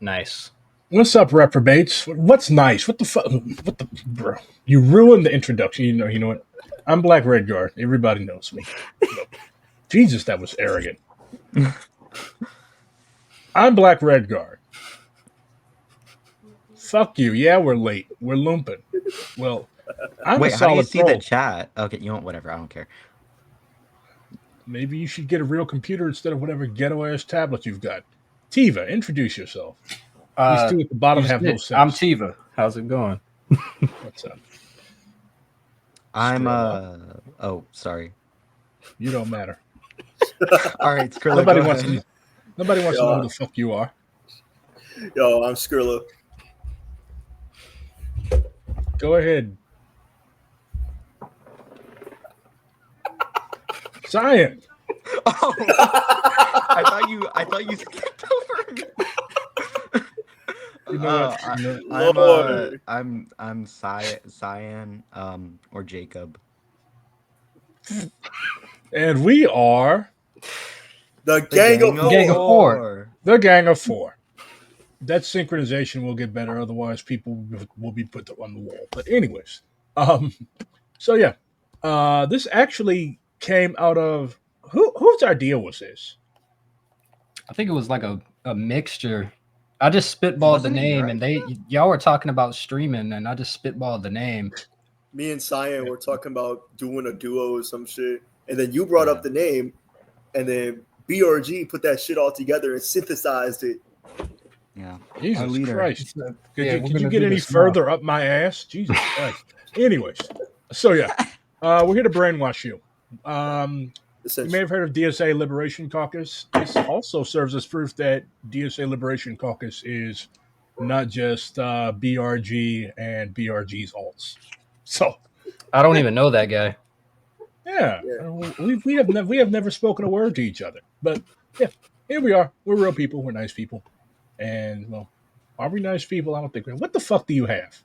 Nice. What's up, reprobates? What's nice? What the fuck? What the bro? You ruined the introduction. You know what? I'm Black Redguard. Everybody knows me. Jesus, that was arrogant. I'm Black Redguard. Fuck you. Yeah, we're late. We're lumping. Well, I'm Wait, a how do you solid see pro. the chat? Okay, you know what? Whatever. I don't care. Maybe you should get a real computer instead of whatever ghetto ass tablet you've got. Tiva, introduce yourself. These two at the bottom have no sense. I'm Tiva. How's it going? What's up? I'm Skrilla. Oh, sorry. You don't matter. All right, Skrilla. Nobody go wants ahead. to. Nobody wants to know who the fuck you are. Yo, I'm Skrilla. Go ahead. Zion. Oh, I thought you skipped over me. You know what? I'm Cyan, or Jacob. And we are The gang of Four. the Gang of Four. That synchronization will get better, otherwise people will be put on the wall. But anyways, so yeah, this actually came out of whose idea was this? I think it was like a mixture. I just spitballed the Wasn't it name, right? and y'all were talking about streaming, and I just spitballed the name. Me and Cyan were talking about doing a duo or some shit, and then you brought up the name, and then BRG put that shit all together and synthesized it. Yeah. Jesus leader. Christ! Could Yeah, you, we're could you gonna get do any this now. further up my ass? Jesus Christ! Anyways, so yeah, we're here to brainwash you. You may have heard of DSA Liberation Caucus. This also serves as proof that DSA Liberation Caucus is not just BRG and BRG's alts. So I don't even know that guy. yeah, Yeah. we have never spoken a word to each other, but yeah, here we are. We're real people. We're nice people, and well, are we nice people? I don't think we are. What the fuck do you have?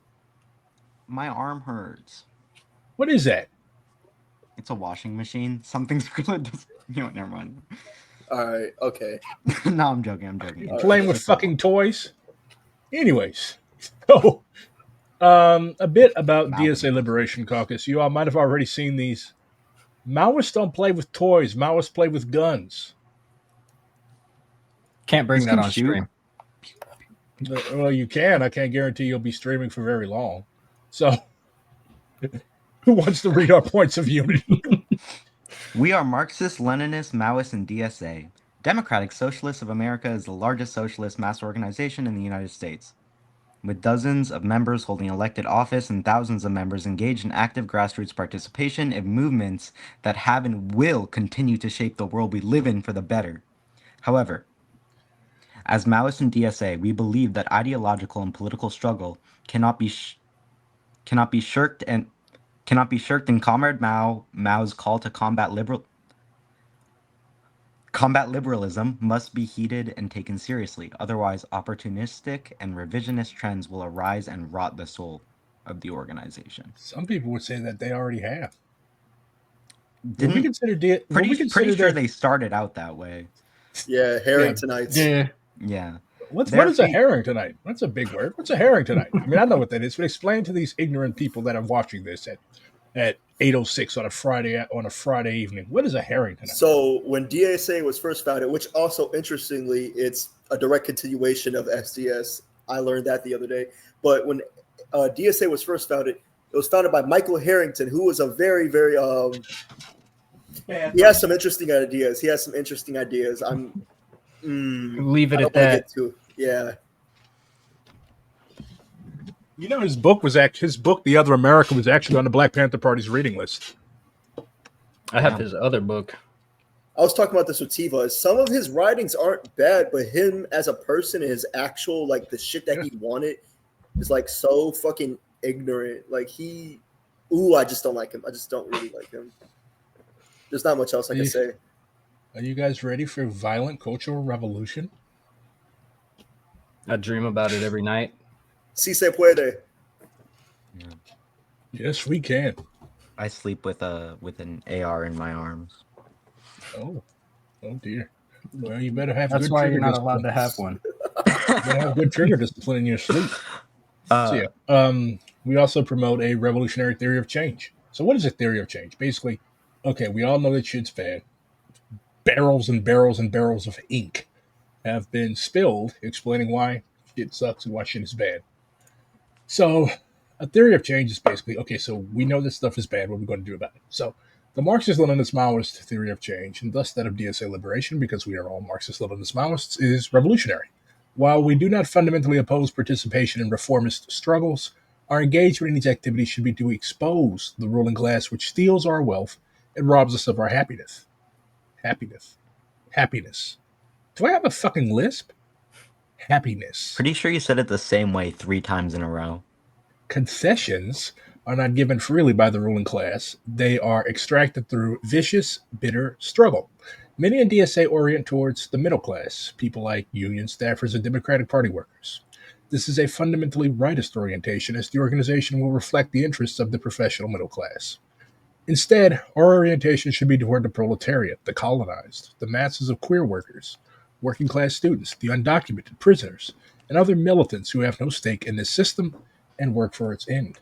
My arm hurts. What is that? It's a washing machine. Something's Skrilla does. You know what? Never mind. All right, okay. No, I'm joking. Playing with fucking toys. Anyways, so a bit about DSA Liberation Caucus. You all might have already seen these. Maoists don't play with toys. Maoists play with guns. Can't bring This that can on shoot? stream. Well, you can. I can't guarantee you'll be streaming for very long. So, who wants to read our points of unity? We are Marxist, Leninist, Maoist, and DSA. Democratic Socialists of America is the largest socialist mass organization in the United States, with dozens of members holding elected office and thousands of members engaged in active grassroots participation in movements that have and will continue to shape the world we live in for the better. However, as Maoists and DSA, we believe that ideological and political struggle cannot be shirked in Comrade Mao's call to combat liberalism must be heeded and taken seriously. Otherwise, opportunistic and revisionist trends will arise and rot the soul of the organization. Some people would say that they already have. Pretty sure that, they started out that way. Yeah, Harringtonites. Yeah. Yeah. what is a herring tonight? That's a big word. What's a herring tonight? I mean, I know what that is, but explain to these ignorant people that are watching this at 8:06 on a Friday evening. What is a herring tonight? So when DSA was first founded, which also interestingly, it's a direct continuation of SDS. I learned that the other day. But when DSA was first founded, it was founded by Michael Harrington, who was a very, very he has some interesting ideas. Leave it I at don't wanna that. get to- yeah. You know, his book, The Other America, was actually on the Black Panther Party's reading list. I have his other book. I was talking about this with Tiva. Some of his writings aren't bad, but him as a person, his actual, like, the shit that he wanted is, like, so fucking ignorant. Like, I just don't like him. I just don't really like him. There's not much else I can say. Are you guys ready for violent cultural revolution? I dream about it every night. Si se puede. Yeah. Yes, we can. I sleep with an AR in my arms. Oh dear. Well, you better have. That's good why you're not trigger allowed to have disciplines. one. You have good trigger discipline in your sleep. We also promote a revolutionary theory of change. So what is a theory of change? Basically, okay, we all know that shit's bad. Barrels and barrels and barrels of ink have been spilled explaining why shit sucks and why shit is bad. So a theory of change is basically, okay, so we know this stuff is bad. What are we going to do about it? So the Marxist-Leninist Maoist theory of change, and thus that of DSA liberation, because we are all Marxist-Leninist Maoists, is revolutionary. While we do not fundamentally oppose participation in reformist struggles, our engagement in these activities should be to expose the ruling class which steals our wealth and robs us of our happiness. Happiness. Do I have a fucking lisp? Happiness. Pretty sure you said it the same way 3 times in a row. Concessions are not given freely by the ruling class. They are extracted through vicious, bitter struggle. Many in DSA orient towards the middle class, people like union staffers and Democratic Party workers. This is a fundamentally rightist orientation, as the organization will reflect the interests of the professional middle class. Instead, our orientation should be toward the proletariat, the colonized, the masses of queer workers, working class students, the undocumented, prisoners, and other militants who have no stake in this system and work for its end.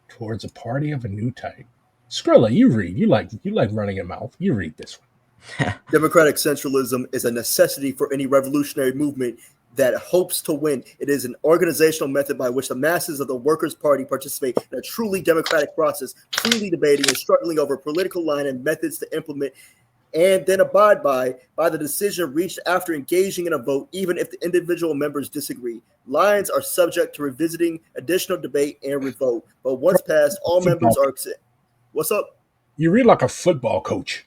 Towards a party of a new type. Skrilla, you read. You like running your mouth. You read this one. Democratic centralism is a necessity for any revolutionary movement that hopes to win. It is an organizational method by which the masses of the Workers' Party participate in a truly democratic process, freely debating and struggling over political line and methods to implement and then abide by the decision reached after engaging in a vote, even if the individual members disagree. Lines are subject to revisiting, additional debate, and revote. But once passed, all members are accepted. What's up? You read like a football coach.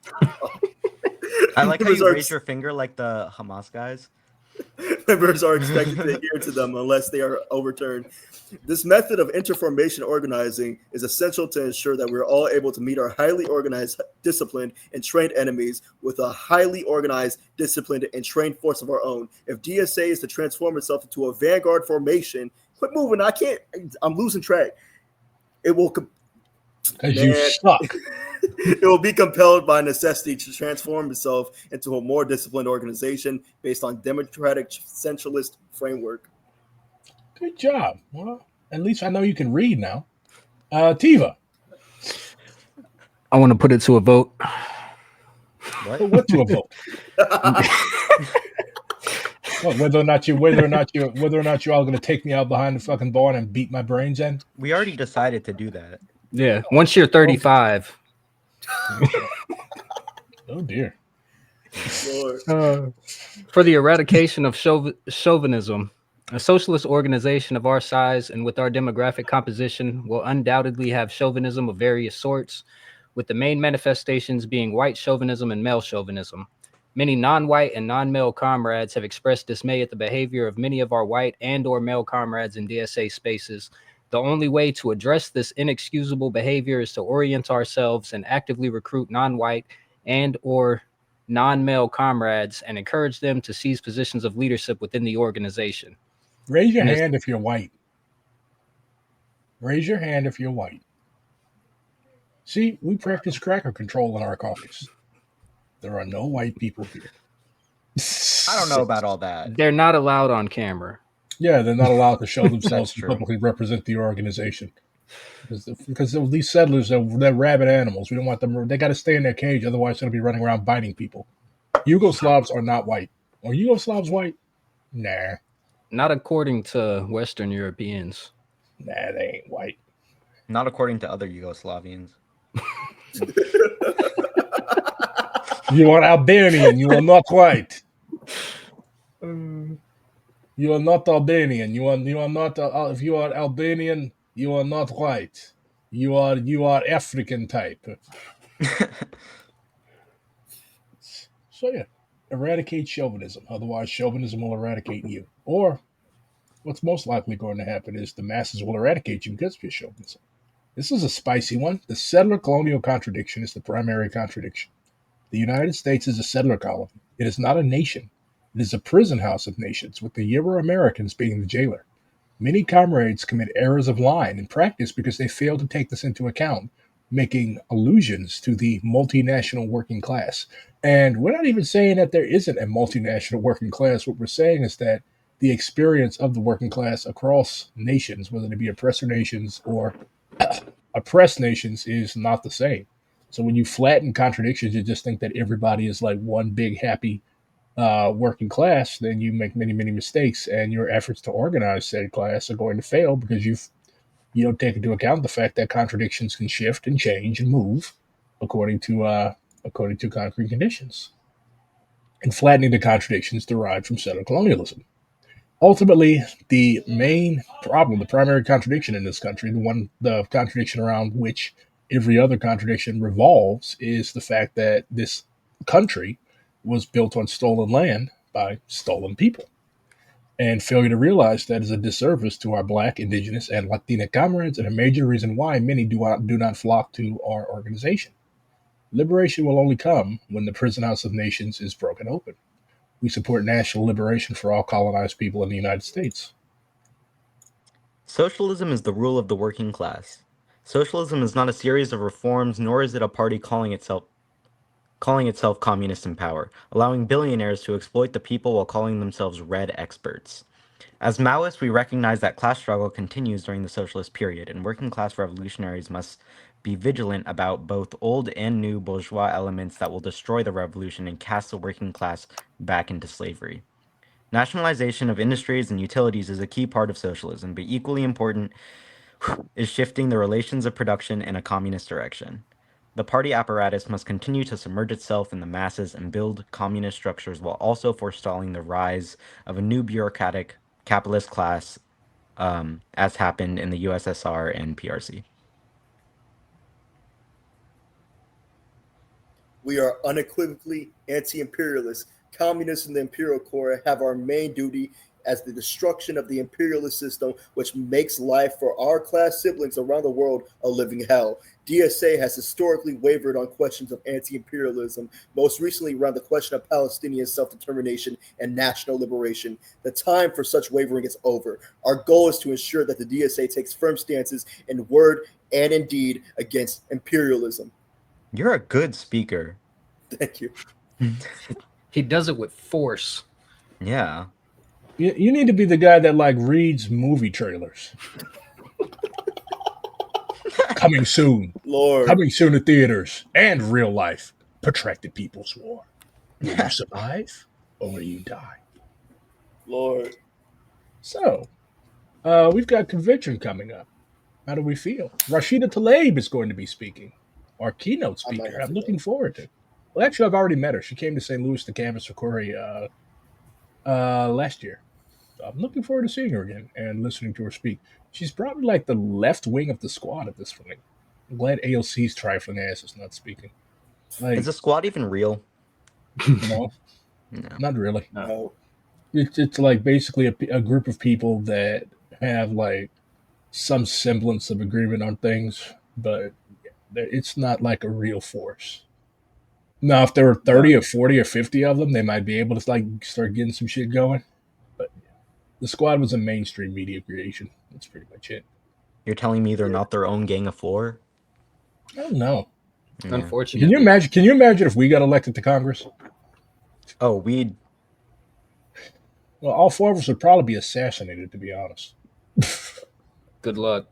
I like how you raise your finger like the Hamas guys. Members are expected to adhere to them unless they are overturned. This method of interformation organizing is essential to ensure that we're all able to meet our highly organized, disciplined, and trained enemies with a highly organized, disciplined, and trained force of our own. If DSA is to transform itself into a vanguard formation, quit moving. I'm losing track. It will. Because you suck. It will be compelled by necessity to transform itself into a more disciplined organization based on democratic centralist framework. Good job. Well, at least I know you can read now. Tiva. I want to put it to a vote. What to a vote? Whether or not you all going to take me out behind the fucking barn and beat my brains in? We already decided to do that. Yeah. Once you're 35. Oh dear. For the eradication of chauvinism, a socialist organization of our size and with our demographic composition will undoubtedly have chauvinism of various sorts, with the main manifestations being white chauvinism and male chauvinism. Many non-white and non-male comrades have expressed dismay at the behavior of many of our white and or male comrades in DSA spaces. The only way to address this inexcusable behavior is to orient ourselves and actively recruit non-white and or non-male comrades and encourage them to seize positions of leadership within the organization. Raise your hand if you're white. Raise your hand if you're white. See, we practice cracker control in our caucus. There are no white people here. I don't know about all that. They're not allowed on camera. Yeah, they're not allowed to show themselves to publicly represent the organization. Because these settlers, they're rabid animals. We don't want them. They got to stay in their cage. Otherwise, they're going to be running around biting people. Yugoslavs are not white. Are Yugoslavs white? Nah. Not according to Western Europeans. Nah, they ain't white. Not according to other Yugoslavians. You are Albanian. You are not white. You are not Albanian. You are not. If you are Albanian, you are not white. You are African type. So yeah, eradicate chauvinism. Otherwise, chauvinism will eradicate you. Or what's most likely going to happen is the masses will eradicate you because of your chauvinism. This is a spicy one. The settler-colonial contradiction is the primary contradiction. The United States is a settler colony. It is not a nation. It is a prison house of nations, with the Euro-Americans being the jailer. Many comrades commit errors of line in practice because they fail to take this into account. making allusions to the multinational working class. And we're not even saying that there isn't a multinational working class. What we're saying is that the experience of the working class across nations, whether they be oppressor nations or oppressed nations, is not the same. So when you flatten contradictions, you just think that everybody is like one big happy working class, then you make many, many mistakes, and your efforts to organize said class are going to fail because you don't take into account the fact that contradictions can shift and change and move according to concrete conditions. And flattening the contradictions derived from settler-colonialism. Ultimately, the main problem, the primary contradiction in this country, the contradiction around which every other contradiction revolves, is the fact that this country was built on stolen land by stolen people. And failure to realize that is a disservice to our Black, Indigenous, and Latina comrades, and a major reason why many do not flock to our organization. Liberation will only come when the prison house of nations is broken open. We support national liberation for all colonized people in the United States. Socialism is the rule of the working class. Socialism is not a series of reforms, nor is it a party calling itself communist in power, allowing billionaires to exploit the people while calling themselves red experts. As Maoists, we recognize that class struggle continues during the socialist period, and working class revolutionaries must be vigilant about both old and new bourgeois elements that will destroy the revolution and cast the working class back into slavery. Nationalization of industries and utilities is a key part of socialism, but equally important is shifting the relations of production in a communist direction. The party apparatus must continue to submerge itself in the masses and build communist structures while also forestalling the rise of a new bureaucratic capitalist class, as happened in the USSR and PRC. We are unequivocally anti-imperialist. Communists in the imperial core have our main duty as the destruction of the imperialist system, which makes life for our class siblings around the world a living hell. DSA has historically wavered on questions of anti-imperialism, most recently around the question of Palestinian self-determination and national liberation. The time for such wavering is over. Our goal is to ensure that the DSA takes firm stances in word and in deed against imperialism. You're a good speaker. Thank you. He does it with force. Yeah. You need to be the guy that like reads movie trailers. Coming soon. Lord. Coming soon to theaters and real life. Protracted People's War. Will you survive or will you die? Lord. So, we've got convention coming up. How do we feel? Rashida Tlaib is going to be speaking, our keynote speaker. I'm looking forward to it. Well, actually, I've already met her. She came to St. Louis to canvass for Corey last year. So I'm looking forward to seeing her again and listening to her speak. She's probably like the left wing of the squad at this point. I'm glad AOC's trifling ass is not speaking. Like, Is the squad even real? no, not really. No. It's like basically a group of people that have like some semblance of agreement on things, but it's not like a real force. Now, if there were 30 or 40 or 50 of them, they might be able to like start getting some shit going. But the squad was a mainstream media creation. That's pretty much it. You're telling me they're not their own gang of four? I don't know. Yeah. Unfortunately. Can you imagine if we got elected to Congress? Oh, we'd. Well, all four of us would probably be assassinated, to be honest. Good luck.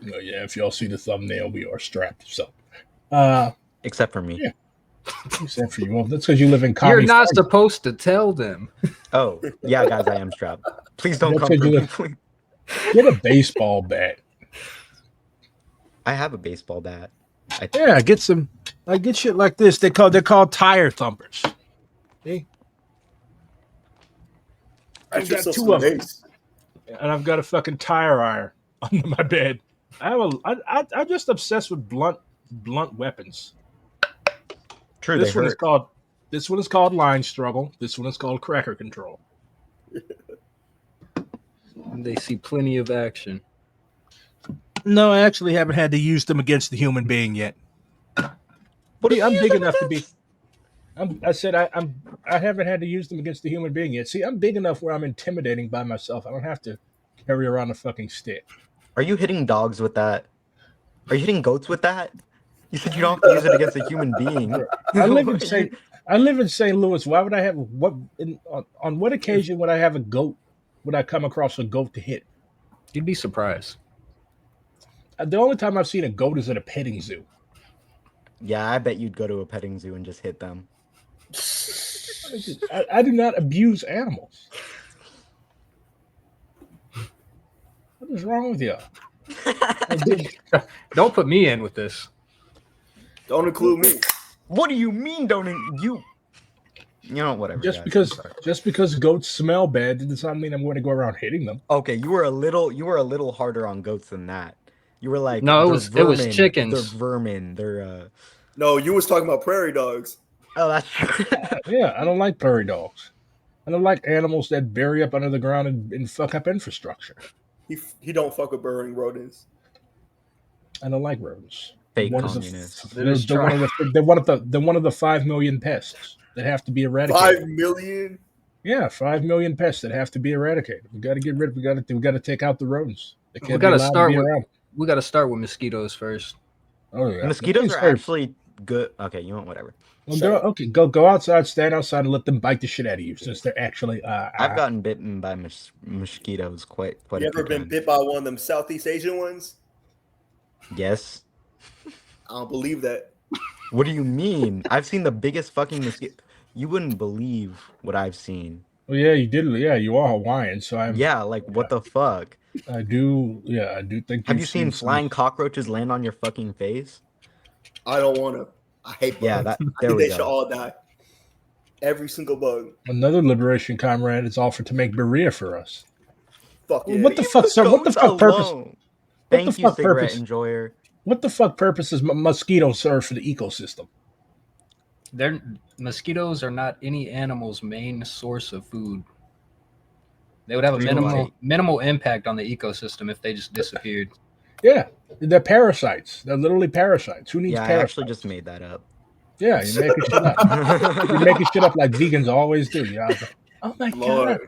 Oh, yeah, if y'all see the thumbnail, we are strapped. So, Except for me. Yeah. Except for you. Well, that's because you live in You're communist. not supposed to tell them. Oh, yeah, guys, I am strapped. Please don't come for me, please. Get a baseball bat. I have a baseball bat. Yeah, get some. I get shit like this. They're called tire thumpers. See? I've got two of them, and I've got a fucking tire iron under my bed. I'm just obsessed with blunt weapons. True, This one is called line struggle. This one is called cracker control. They see plenty of action. No, I actually haven't had to use them against the human being yet. What I'm big enough to be. I haven't had to use them against the human being yet. See, I'm big enough where I'm intimidating by myself. I don't have to carry around a fucking stick. Are you hitting dogs with that? Are you hitting goats with that? You said you don't have to use it against a human being. I live in St. Louis. Why would I have on what occasion would I have a goat? Would I come across a goat to hit? You'd be surprised. The only time I've seen a goat is at a petting zoo. Yeah, I bet you'd go to a petting zoo and just hit them. I do not abuse animals. What is wrong with you? Don't put me in with this. Don't include me. What do you mean? You know, whatever. Just guys. because goats smell bad does not mean I'm going to go around hitting them. Okay, you were a little harder on goats than that. You were like, no, it was chickens. They're vermin. They're No, you was talking about prairie dogs. Oh, that's true. Yeah, I don't like prairie dogs. I don't like animals that bury up under the ground and fuck up infrastructure. He don't fuck with burrowing rodents. I don't like rodents. Fake communists. They're one of the 5 million pests that have to be eradicated. 5 million? Yeah, 5 million pests that have to be eradicated. We got to get rid. We got to take out the rodents. We got to start with mosquitoes first. Oh yeah, mosquitoes are actually good. Okay, you want whatever. Well, go outside, stand outside, and let them bite the shit out of you. Since they're actually. I've gotten bitten by mosquitoes quite. You ever been bit by one of them Southeast Asian ones? Yes. I don't believe that. What do you mean? I've seen the biggest fucking mosquito. You wouldn't believe what I've seen. Well, yeah, you did. Yeah, you are Hawaiian, so I'm. Yeah, like what the fuck? I do. Yeah, I do think. Have you seen flying cockroaches land on your fucking face? I don't want to. I hate bugs. Yeah, they should all die. Every single bug. Another liberation comrade has offered to make Berea for us. Fuck yeah. What the fuck, sir? What the fuck purpose? Thank you, cigarette enjoyer. What the fuck purpose does mosquitoes serve for the ecosystem? Mosquitoes are not any animal's main source of food. They would have a minimal impact on the ecosystem if they just disappeared. Yeah, they're parasites. They're literally parasites. Who needs parasites? I actually just made that up. Yeah, you're making shit up. You're making shit up like vegans always do. Oh my God.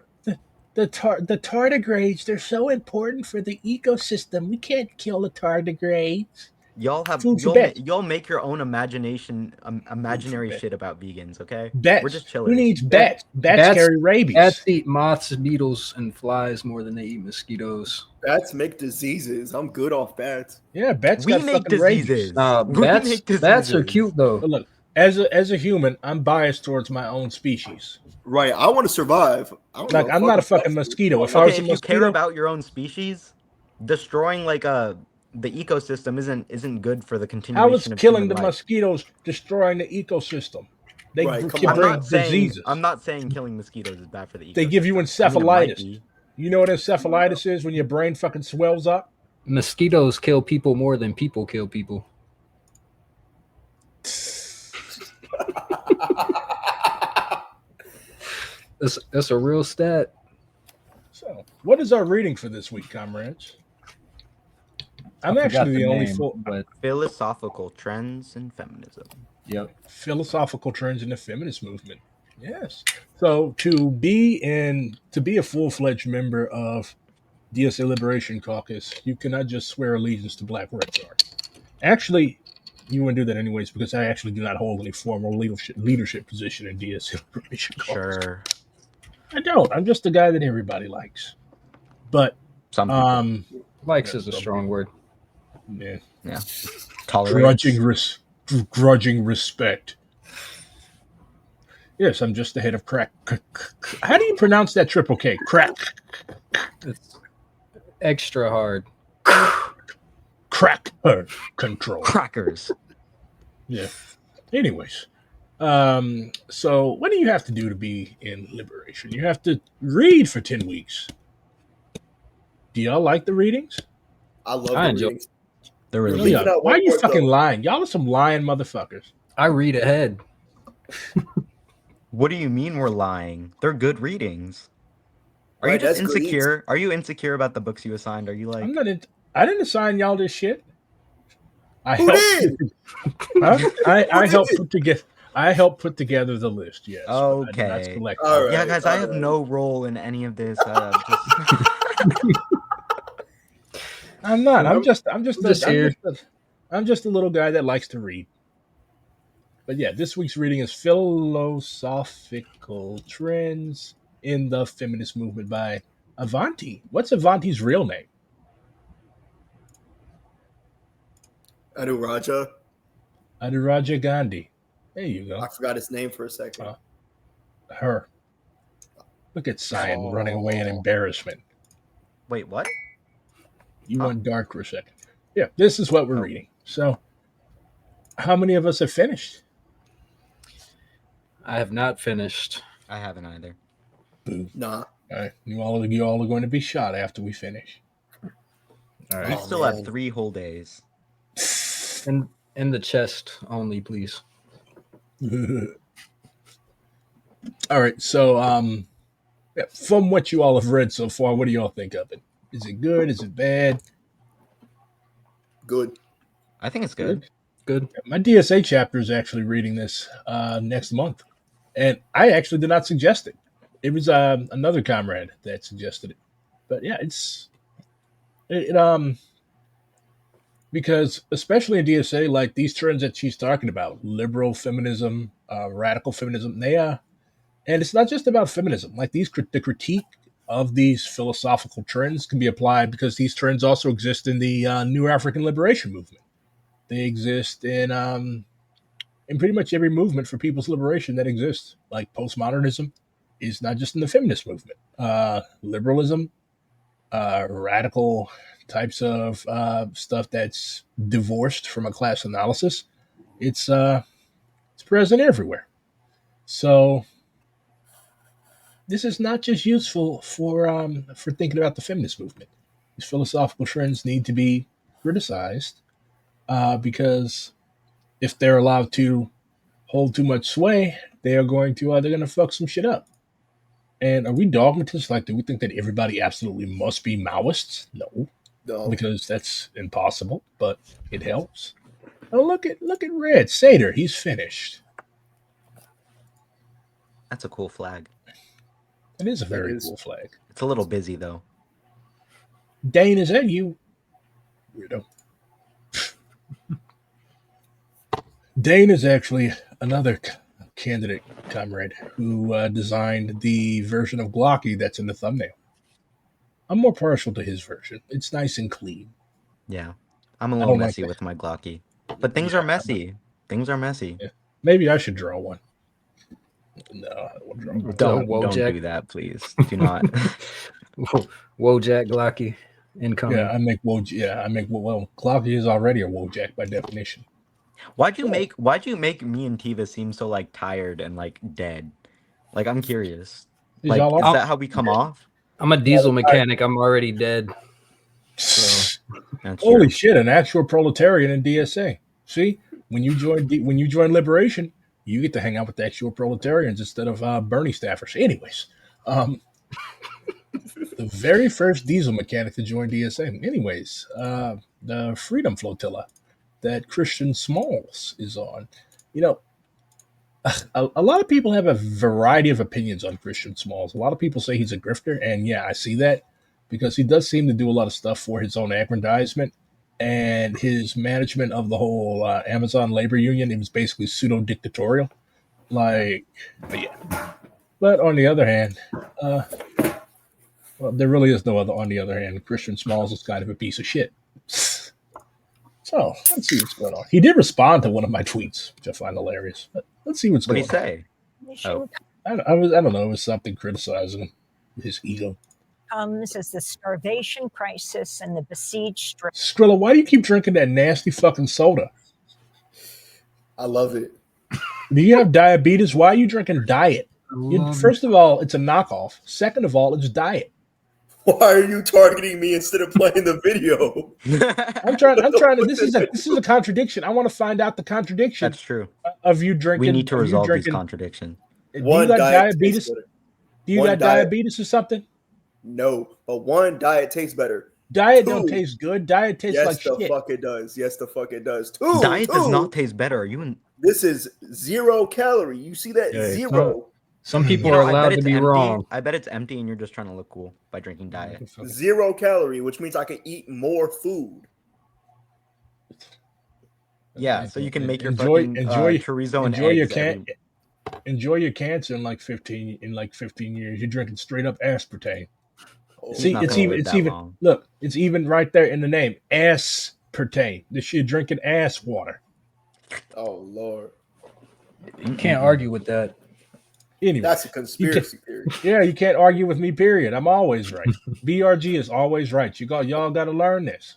The tardigrades, they're so important for the ecosystem. We can't kill the tardigrades. Y'all make your own imaginary shit about vegans, okay? Bats. We're just chilling. Who needs bats? Bats carry rabies. Bats eat moths, beetles, and flies more than they eat mosquitoes. Bats make diseases. I'm good off bats. Yeah, bats we make diseases. Bats are cute though. But look, as a human, I'm biased towards my own species. Right, I want to survive. I'm not a fucking mosquito. If you care about your own species, destroying the ecosystem isn't good for the continuation. I was killing the mosquitoes, destroying the ecosystem. They can bring diseases. I'm not saying killing mosquitoes is bad for the ecosystem. They give you encephalitis. You know what encephalitis is when your brain fucking swells up? Mosquitoes kill people more than people kill people. That's a real stat. So, what is our reading for this week, comrades? I'm actually the only philosophical trends in feminism. Yep. Philosophical trends in the feminist movement. Yes. So to be a full-fledged member of DSA Liberation Caucus, you cannot just swear allegiance to Black Red Czar. Actually, you wouldn't do that anyways because I actually do not hold any formal leadership position in DSA Liberation Caucus. Sure. I don't. I'm just the guy that everybody likes. But likes is a strong word. Yeah. Grudging respect. Yes, I'm just the head of crack. How do you pronounce that triple K? Crack. It's extra hard. Crack control. Crackers. Yeah. Anyways. So what do you have to do to be in liberation? You have to read for 10 weeks. Do y'all like the readings? I love the readings. They're really good. Why are you fucking lying? Y'all are some lying motherfuckers. I read ahead. What do you mean we're lying? They're good readings. Are you just insecure? Are you insecure about the books you assigned? Are you like... I didn't assign y'all this shit. I helped put together the list, yes. Okay. All right, yeah, guys, I have no role in any of this. I'm not. I'm just here. I'm just a little guy that likes to read. But yeah, this week's reading is Philosophical Trends in the Feminist Movement by Avanti. What's Avanti's real name? Aduraja Gandhi. There you go. I forgot his name for a second. Her. Look at Cyan running away in embarrassment. Wait, what? You went dark for a second. Yeah, this is what we're reading. So, how many of us have finished? I have not finished. I haven't either. Boo. Nah. All right, you all are going to be shot after we finish. All We right. still have 3 whole days. In the chest only, please. All right, so yeah, from what you all have read so far, what do y'all think of it? Is it good? Is it bad? Good. I think it's good. Good. My DSA chapter is actually reading this next month, and I actually did not suggest it. It was another comrade that suggested it. But yeah, because especially in DSA, like these trends that she's talking about, liberal feminism, radical feminism, and it's not just about feminism. Like the critique of these philosophical trends can be applied because these trends also exist in the New African Liberation Movement. They exist in pretty much every movement for people's liberation that exists. Like postmodernism is not just in the feminist movement. Liberalism, radical types of stuff that's divorced from a class analysis. It's present everywhere. So this is not just useful for thinking about the feminist movement. These philosophical trends need to be criticized because if they're allowed to hold too much sway, they're going to fuck some shit up. And are we dogmatists? Like, do we think that everybody absolutely must be Maoists? No, because that's impossible. But it helps. Oh, look at Red Seder. He's finished. That's a cool flag. It is a very cool flag. It's a little busy though. Dane, is that you? Weirdo. Dane is actually another candidate comrade who designed the version of Glocky that's in the thumbnail. I'm more partial to his version. It's nice and clean. Yeah. I'm a little messy with my Glocky. But things are messy. Things are messy. Yeah. Maybe I should draw one. No, I don't want to draw one. Don't do that, please. Do not. Wojak Glocky incoming. Yeah, I make Glocky is already a Wojak by definition. Why'd you make me and Tiva seem so like tired and like dead? Like I'm curious. Like is that how we come off? I'm a diesel mechanic. I'm already dead. So. Holy shit! An actual proletarian in DSA. See, when you join Liberation, you get to hang out with the actual proletarians instead of Bernie staffers. Anyways, the very first diesel mechanic to join DSA. Anyways, the Freedom Flotilla that Christian Smalls is on. You know, a lot of people have a variety of opinions on Christian Smalls. A lot of people say he's a grifter, and yeah, I see that because he does seem to do a lot of stuff for his own aggrandizement, and his management of the whole Amazon labor union. It was basically pseudo-dictatorial. Like, but yeah. But on the other hand, well, there really is no other. On the other hand, Christian Smalls is kind of a piece of shit. So let's see what's going on. He did respond to one of my tweets, which I find hilarious. But let's see what's going on. What did he say? Oh, I don't know. It was something criticizing his ego. Comes as the starvation crisis and the besieged. Skrilla, why do you keep drinking that nasty fucking soda? I love it. Do you have diabetes? Why are you drinking diet? First of all, it's a knockoff. Second of all, it's diet. Why are you targeting me instead of playing the video? I'm trying to. This is a contradiction. I want to find out the contradiction. That's true. Of you drinking. We need to resolve this contradiction. Do you got diabetes? Do you got diabetes or something? No, but one, diet tastes better. Diet don't taste good. Diet tastes like shit. Yes, the fuck it does. Yes, the fuck it does. Diet does not taste better. Are you in? This is 0 calorie. You see that? Yeah, Zero. Some people You know, are I bet allowed to it's be empty. wrong. I bet it's empty, and you're just trying to look cool by drinking diet. 0 calorie, which means I can eat more food. Yeah, so you can make your enjoy fucking enjoy chorizo and enjoy your eggs. enjoy your cancer in like 15 years. You're drinking straight up aspartame. Oh, He's not It's gonna even live it's that even long. look, it's even right there in the name. Aspartame. This shit drinking ass water. oh Lord. You can't argue with that. Anyway, That's a conspiracy theory. yeah, you can't argue with me, period. I'm always right. BRG is always right. Y'all gotta learn this.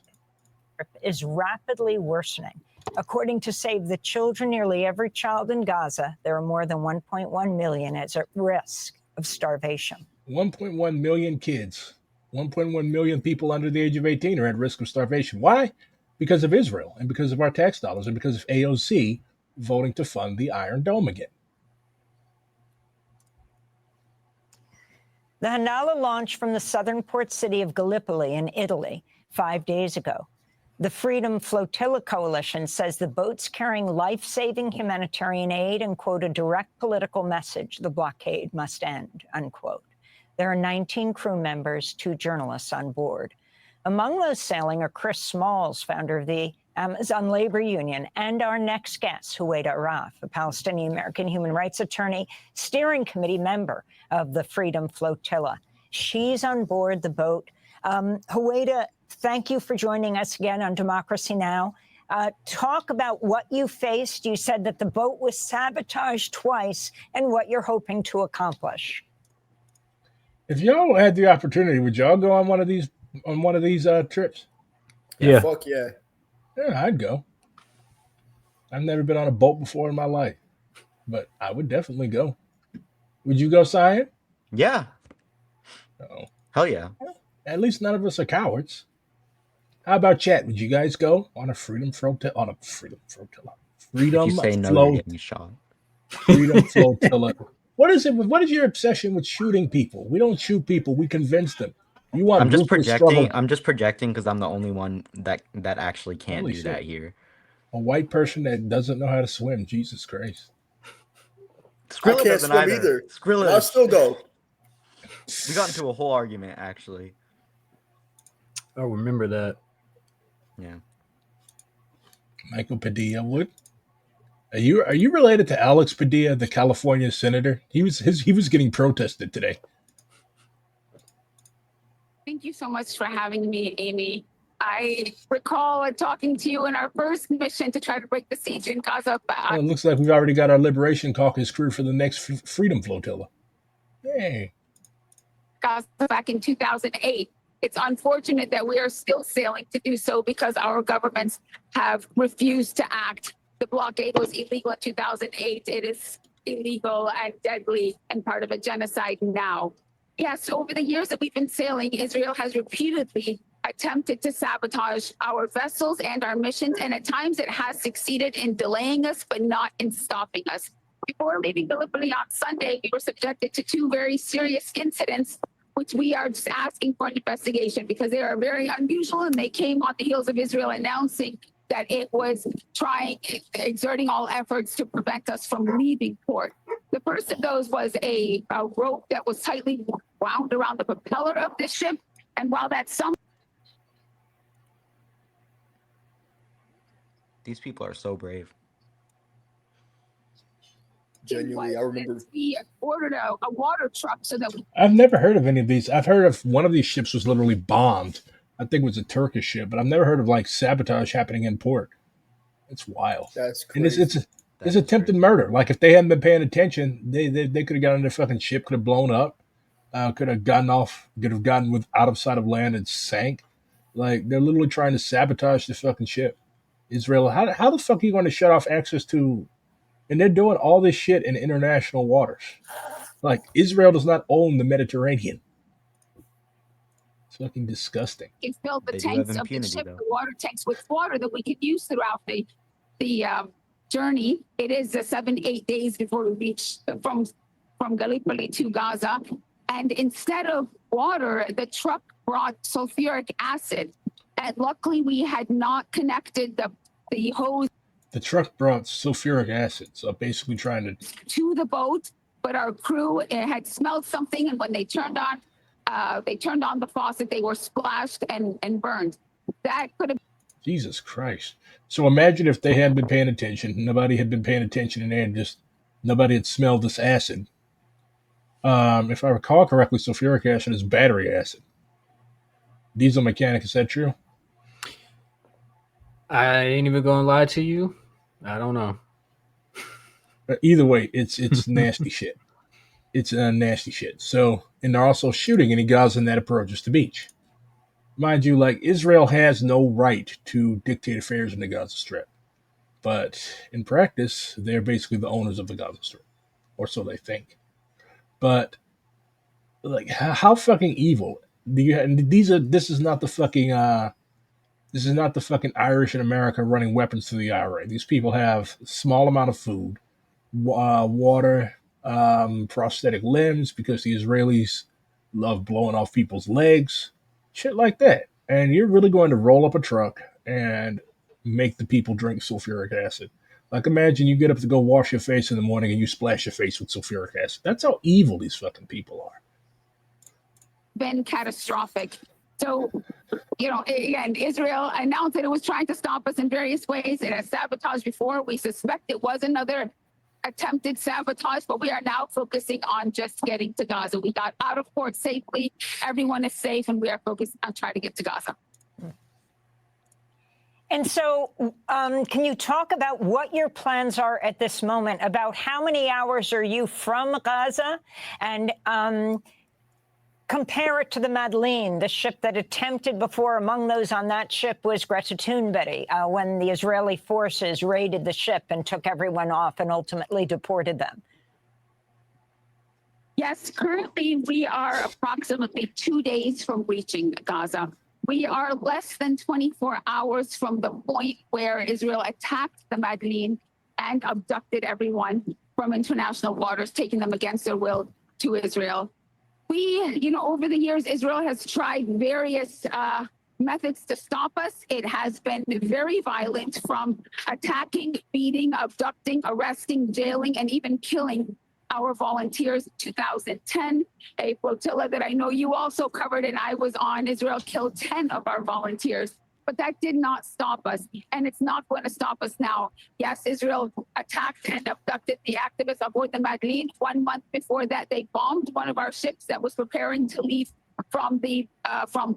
Is rapidly worsening. According to Save the Children, nearly every child in Gaza, there are more than 1.1 million, is at risk of starvation. 1.1 million kids, 1.1 million people under the age of 18 are at risk of starvation. Why? Because of Israel and because of our tax dollars and because of AOC voting to fund the Iron Dome again. The Hanala launched from the southern port city of Gallipoli in Italy 5 days ago. The Freedom Flotilla coalition says the boats carrying life-saving humanitarian aid and, quote, a direct political message, the blockade must end, unquote. There are 19 crew members, 2 journalists on board. Among those sailing are Chris Smalls, founder of the Amazon Labor Union, and our next guest, Huwaida Araf, a Palestinian-American human rights attorney, steering committee member of the Freedom Flotilla. She's on board the boat. Huwaida, thank you for joining us again on Democracy Now! Talk about what you faced. You said that the boat was sabotaged twice and what you're hoping to accomplish. If y'all had the opportunity, would y'all go on one of these trips? Yeah. Fuck yeah. Yeah, I'd go. I've never been on a boat before in my life, but I would definitely go. Would you go, Cyan? Yeah. No. Hell yeah. At least none of us are cowards. How about chat? Would you guys go on a Freedom Flotilla? If you say no, you're getting shot. Freedom Flotilla. What is it? What is your obsession with shooting people? We don't shoot people. We convince them. You want I'm just ruthless projecting. struggle. I'm just projecting because I'm the only one that actually can't Holy do shit. that here. A white person that doesn't know how to swim. Jesus Christ. I Skrilla can't doesn't swim either. either. Skrilla. But I'll still go. We got into a whole argument actually. I remember that. Yeah. Michael Padilla would. Are you related to Alex Padilla, the California senator? He was getting protested today. Thank you so much for having me, Amy. I recall talking to you in our first mission to try to break the siege in Gaza. Well, it looks like we've already got our Liberation Caucus crew for the next Freedom Flotilla. Hey. Gaza back in 2008. It's unfortunate that we are still sailing to do so because our governments have refused to act. The blockade was illegal in 2008. It is illegal and deadly and part of a genocide now. Yes, over the years that we've been sailing, Israel has repeatedly attempted to sabotage our vessels and our missions, and at times it has succeeded in delaying us, but not in stopping us. Before leaving Gallipoli on Sunday, we were subjected to 2 very serious incidents, which we are just asking for an investigation because they are very unusual, and they came on the heels of Israel announcing that it was exerting all efforts to prevent us from leaving port. The first of those was a rope that was tightly wound around the propeller of the ship. And while that's some... These people are so brave. Genuinely, I remember. We ordered a water truck so that I've never heard of any of these. I've heard of one of these ships was literally bombed. I think it was a Turkish ship, but I've never heard of like sabotage happening in port. It's wild. That's crazy. And it's attempted murder. Like if they hadn't been paying attention, they could have gotten on their fucking ship, could have blown up, could have gotten out of sight of land and sank. Like they're literally trying to sabotage the fucking ship. Israel, how the fuck are you going to shut off access to? And they're doing all this shit in international waters. Like Israel does not own the Mediterranean. It's fucking disgusting. can fill the They do have tanks of the impunity, ship, though. the water tanks with water that we could use throughout the journey. It is 7-8 days before we reach from Gallipoli to Gaza. And instead of water, the truck brought sulfuric acid. And luckily we had not connected the hose The truck brought sulfuric acid, so basically trying to to the boat. but our crew had smelled something, and when they turned on the faucet, they were splashed and burned. That could have. Jesus Christ. So imagine if they hadn't been paying attention, nobody had been paying attention, and nobody had smelled this acid. If I recall correctly, sulfuric acid is battery acid. Diesel mechanic, is that true? I ain't even gonna lie to you. I don't know. Either way, it's nasty shit. It's nasty shit. So, and they're also shooting any Gaza that approaches the beach. Mind you, like, Israel has no right to dictate affairs in the Gaza Strip. But in practice, they're basically the owners of the Gaza Strip. Or so they think. But, like, how fucking evil do you have? This is not the fucking Irish in America running weapons to the IRA. These people have a small amount of food, water, prosthetic limbs, because the Israelis love blowing off people's legs, shit like that. And you're really going to roll up a truck and make the people drink sulfuric acid. Like, imagine you get up to go wash your face in the morning and you splash your face with sulfuric acid. That's how evil these fucking people are. Been catastrophic. So, again, Israel announced that it was trying to stop us in various ways. It has sabotaged before. We suspect it was another attempted sabotage, but we are now focusing on just getting to Gaza. We got out of port safely. Everyone is safe, and we are focused on trying to get to Gaza. And so can you talk about what your plans are at this moment? About how many hours are you from Gaza? And compare it to the Madeleine, the ship that attempted before. Among those on that ship was Greta Thunberg, when the Israeli forces raided the ship and took everyone off and ultimately deported them. Yes, currently we are approximately 2 days from reaching Gaza. We are less than 24 hours from the point where Israel attacked the Madeleine and abducted everyone from international waters, taking them against their will to Israel. We, over the years, Israel has tried various methods to stop us. It has been very violent, from attacking, beating, abducting, arresting, jailing, and even killing our volunteers. In 2010, a flotilla that I know you also covered and I was on, Israel killed 10 of our volunteers. But that did not stop us, and it's not going to stop us now. Yes, Israel attacked and abducted the activists aboard the Madeleine. 1 month before that, they bombed one of our ships that was preparing to leave from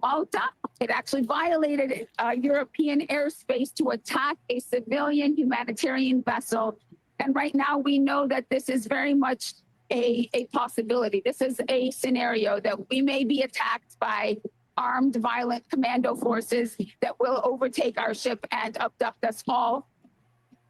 Malta. It actually violated European airspace to attack a civilian humanitarian vessel. And right now, we know that this is very much a possibility. This is a scenario that we may be attacked by armed, violent commando forces that will overtake our ship and abduct us all.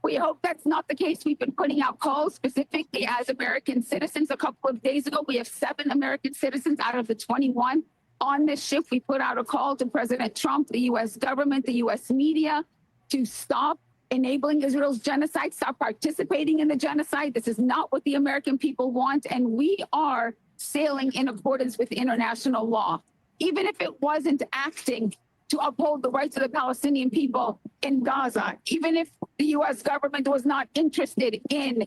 We hope that's not the case. We've been putting out calls specifically as American citizens. A couple of days ago, we have 7 American citizens out of the 21 on this ship. We put out a call to President Trump, the U.S. government, the U.S. media, to stop enabling Israel's genocide, stop participating in the genocide. This is not what the American people want, and we are sailing in accordance with international law. Even if it wasn't acting to uphold the rights of the Palestinian people in Gaza, even if the U.S. government was not interested in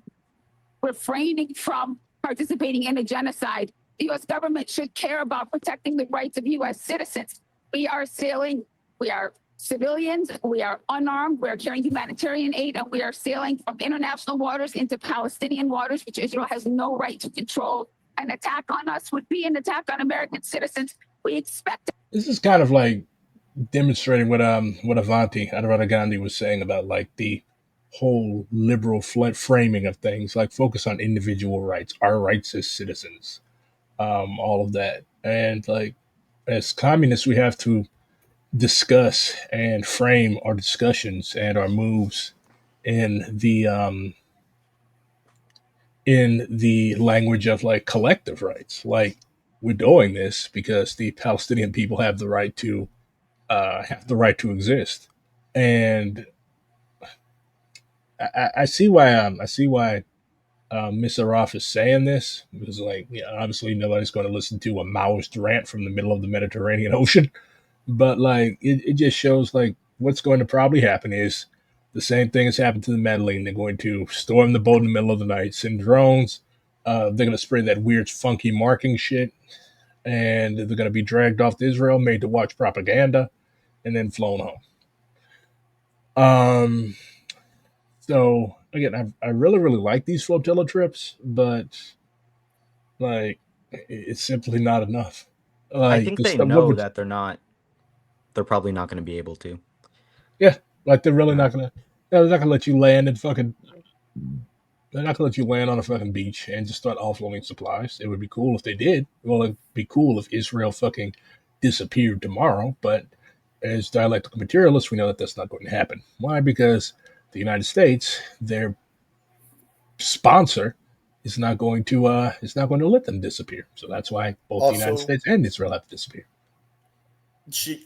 refraining from participating in a genocide, the U.S. government should care about protecting the rights of U.S. citizens. We are sailing, we are civilians, we are unarmed, we are carrying humanitarian aid, and we are sailing from international waters into Palestinian waters, which Israel has no right to control. An attack on us would be an attack on American citizens. We expect. This is kind of like demonstrating what Avanti Gandhi was saying about, like, the whole liberal framing of things, like focus on individual rights, our rights as citizens, all of that. And, like, as communists, we have to discuss and frame our discussions and our moves in the language of, like, collective rights. Like, we're doing this because the Palestinian people have the right to exist, and I see why Miss Araf is saying this, because, like, obviously nobody's going to listen to a Maoist rant from the middle of the Mediterranean Ocean, but, like, it just shows, like, what's going to probably happen is the same thing has happened to the Madeleine. They're going to storm the boat in the middle of the night, send drones, They're going to spray that weird, funky marking shit, and they're going to be dragged off to Israel, made to watch propaganda, and then flown home. So again, I really, really like these flotilla trips, but like, it's simply not enough. I Like, think they what know would, that they're probably not going to be able to. yeah, like they're really not gonna. They're not gonna let you land in fucking. They're not gonna let you land on a fucking beach and just start offloading supplies. It would be cool if they did. Well, it'd be cool if Israel fucking disappeared tomorrow. But as dialectical materialists, we know that that's not going to happen. Why? Because the United States, their sponsor, is not going to let them disappear. So that's why both the United Also, States and Israel have to disappear.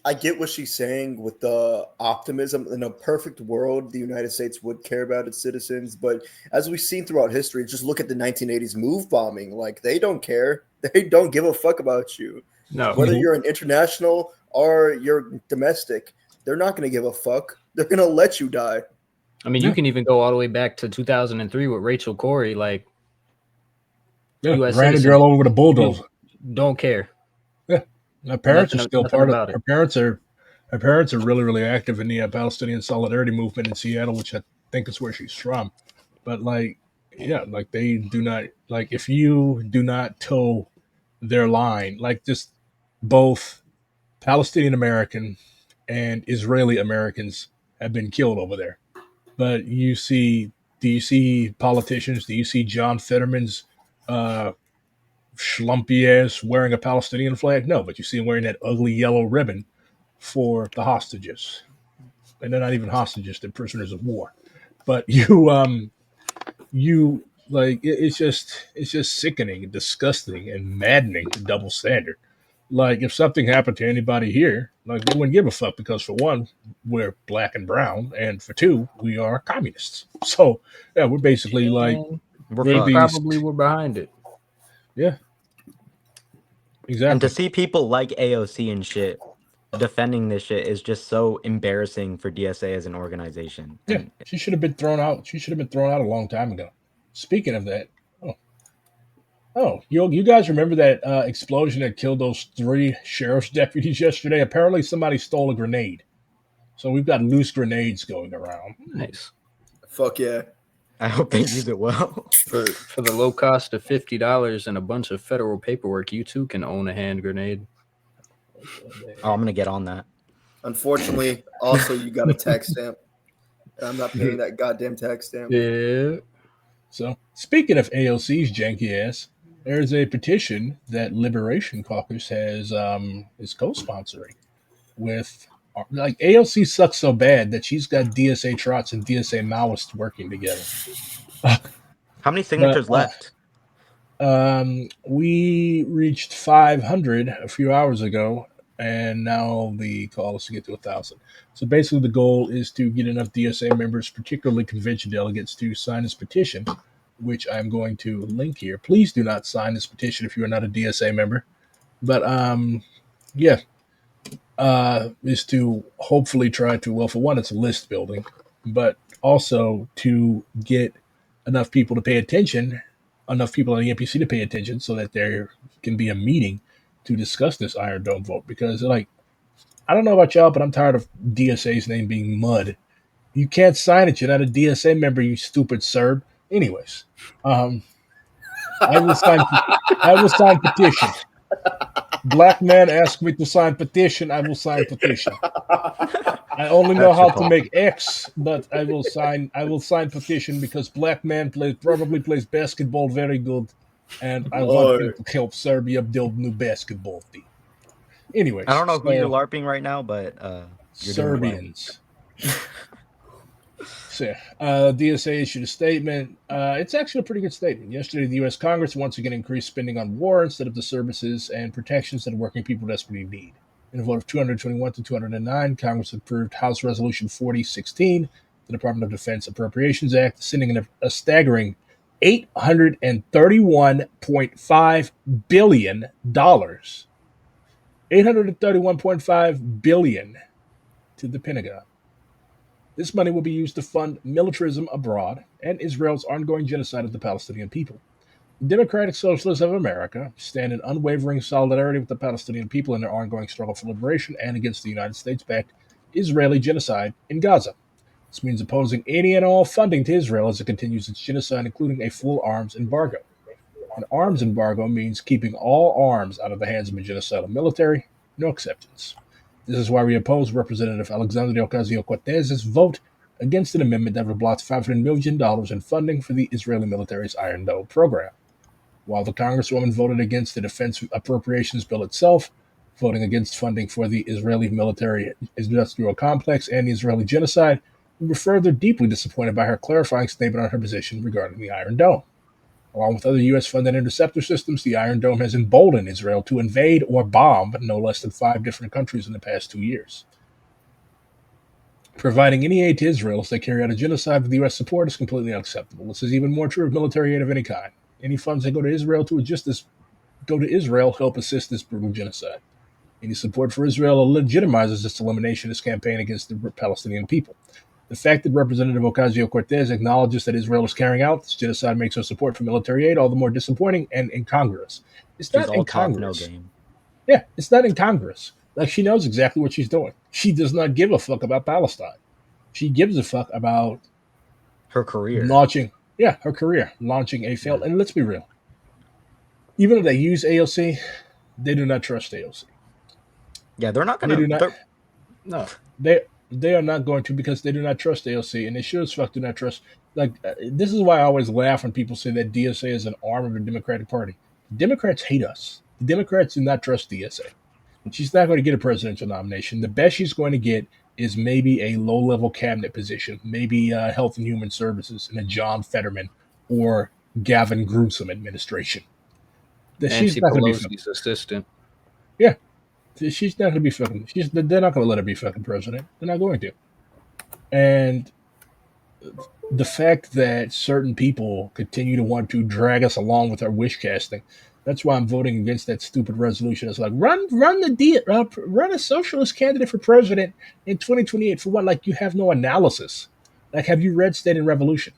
I get what she's saying with the optimism. In a perfect world, the United States would care about its citizens, but as we've seen throughout history, just look at the 1980s move bombing. Like, they don't care. They don't give a fuck about you. No. Whether you're an international or you're domestic, they're not going to give a fuck. They're going to let you die. I mean, you can even go all the way back to 2003 with Rachel Corrie. Like, Yeah, US ran a citizens girl over with a bulldozer. don't care. Yeah, her parents Nothing- are still nothing part of. about it. Her parents are really, really active in the Palestinian solidarity movement in Seattle, which I think is where she's from. But like, yeah, like they do not like if you do not toe their line, like just both Palestinian American and Israeli Americans have been killed over there. But do you see politicians? Do you see John Fetterman's uh, schlumpy ass wearing a Palestinian flag? No, but you see him wearing that ugly yellow ribbon for the hostages. And they're not even hostages, they're prisoners of war. But you like it's just sickening and disgusting and maddening, the double standard. Like, if something happened to anybody here, like, they wouldn't give a fuck because, for one, we're black and brown, and for two, we are communists. So yeah, we're basically like And We're they fucked. probably were behind it. yeah, And exactly. to see people like AOC and shit defending this shit is just so embarrassing for DSA as an organization. Yeah, And she should have been thrown out. She should have been thrown out a long time ago. Speaking of that, you guys remember that explosion that killed those 3 sheriff's deputies yesterday? Apparently, somebody stole a grenade. So we've got loose grenades going around. Nice. Fuck yeah. I hope they use it well. For the low cost of $50 and a bunch of federal paperwork, you too can own a hand grenade. Oh, I'm gonna get on that. Unfortunately, also, you got a tax stamp. I'm not paying that goddamn tax stamp. Yeah. So, speaking of AOC's janky ass, there's a petition that Liberation Caucus is co-sponsoring with, like, AOC sucks so bad that she's got DSA trots and DSA Maoists working together. How many signatures left? We reached 500 a few hours ago, and now the call is to get to 1,000. So basically, the goal is to get enough DSA members, particularly convention delegates, to sign this petition, which I'm going to link here. Please do not sign this petition if you are not a DSA member. But yeah, is to hopefully try to, well, for one, it's a list building, but also to get enough people to pay attention, enough people on the NPC to pay attention, so that there can be a meeting to discuss this Iron Dome vote. Because, like, I don't know about y'all, but I'm tired of DSA's name being mud. You can't sign it. You're not a DSA member, you stupid Serb. Anyways, I will sign petition. Black man asked me to sign petition. I will sign petition. I only know how to make X, but I will sign petition because black man probably plays basketball very good, and I want him to help Serbia build new basketball team. Anyways, I don't know who you're LARPing right now, but you're Serbians. So, DSA issued a statement. It's actually a pretty good statement. Yesterday, the U.S. Congress once again increased spending on war instead of the services and protections that working people desperately need. In a vote of 221 to 209, Congress approved House Resolution 4016, the Department of Defense Appropriations Act, sending a staggering $831.5 billion. $831.5 billion to the Pentagon. This money will be used to fund militarism abroad and Israel's ongoing genocide of the Palestinian people. Democratic Socialists of America stand in unwavering solidarity with the Palestinian people in their ongoing struggle for liberation and against the United States-backed Israeli genocide in Gaza. This means opposing any and all funding to Israel as it continues its genocide, including a full arms embargo. An arms embargo means keeping all arms out of the hands of a genocidal military, no exceptions. This is why we oppose Representative Alexandria Ocasio-Cortez's vote against an amendment that would block $500 million in funding for the Israeli military's Iron Dome program. While the Congresswoman voted against the defense appropriations bill itself, voting against funding for the Israeli military industrial complex and the Israeli genocide, we were further deeply disappointed by her clarifying statement on her position regarding the Iron Dome. Along with other U.S.-funded interceptor systems, the Iron Dome has emboldened Israel to invade or bomb no less than 5 different countries in the past 2 years. Providing any aid to Israel as they carry out a genocide with U.S. support is completely unacceptable. This is even more true of military aid of any kind. Any funds that go to Israel help assist this brutal genocide. Any support for Israel legitimizes its elimination, its campaign against the Palestinian people. The fact that Representative Ocasio-Cortez acknowledges that Israel is carrying out this genocide makes her support for military aid all the more disappointing and incongruous. It's She's not all talk, no incongruous. game. Yeah, it's not incongruous. Like, she knows exactly what she's doing. She does not give a fuck about Palestine. She gives a fuck about Her career. launching a failed. And let's be real. Even if they use AOC, they do not trust AOC. Yeah, they're not They gonna. do not. they're- No. They are not going to, because they do not trust AOC, and they sure as fuck do not trust. This is why I always laugh when people say that DSA is an arm of the Democratic Party. Democrats hate us. The Democrats do not trust DSA. She's not going to get a presidential nomination. The best she's going to get is maybe a low-level cabinet position, maybe Health and Human Services in a John Fetterman or Gavin Newsom administration. She's Nancy not going to be Pelosi's assistant. Yeah. She's not going to be fucking. They're not going to let her be fucking president. They're not going to. And the fact that certain people continue to want to drag us along with our wish casting, that's why I'm voting against that stupid resolution. It's like run a socialist candidate for president in 2028 for what? Like, you have no analysis. Like, have you read State and Revolution?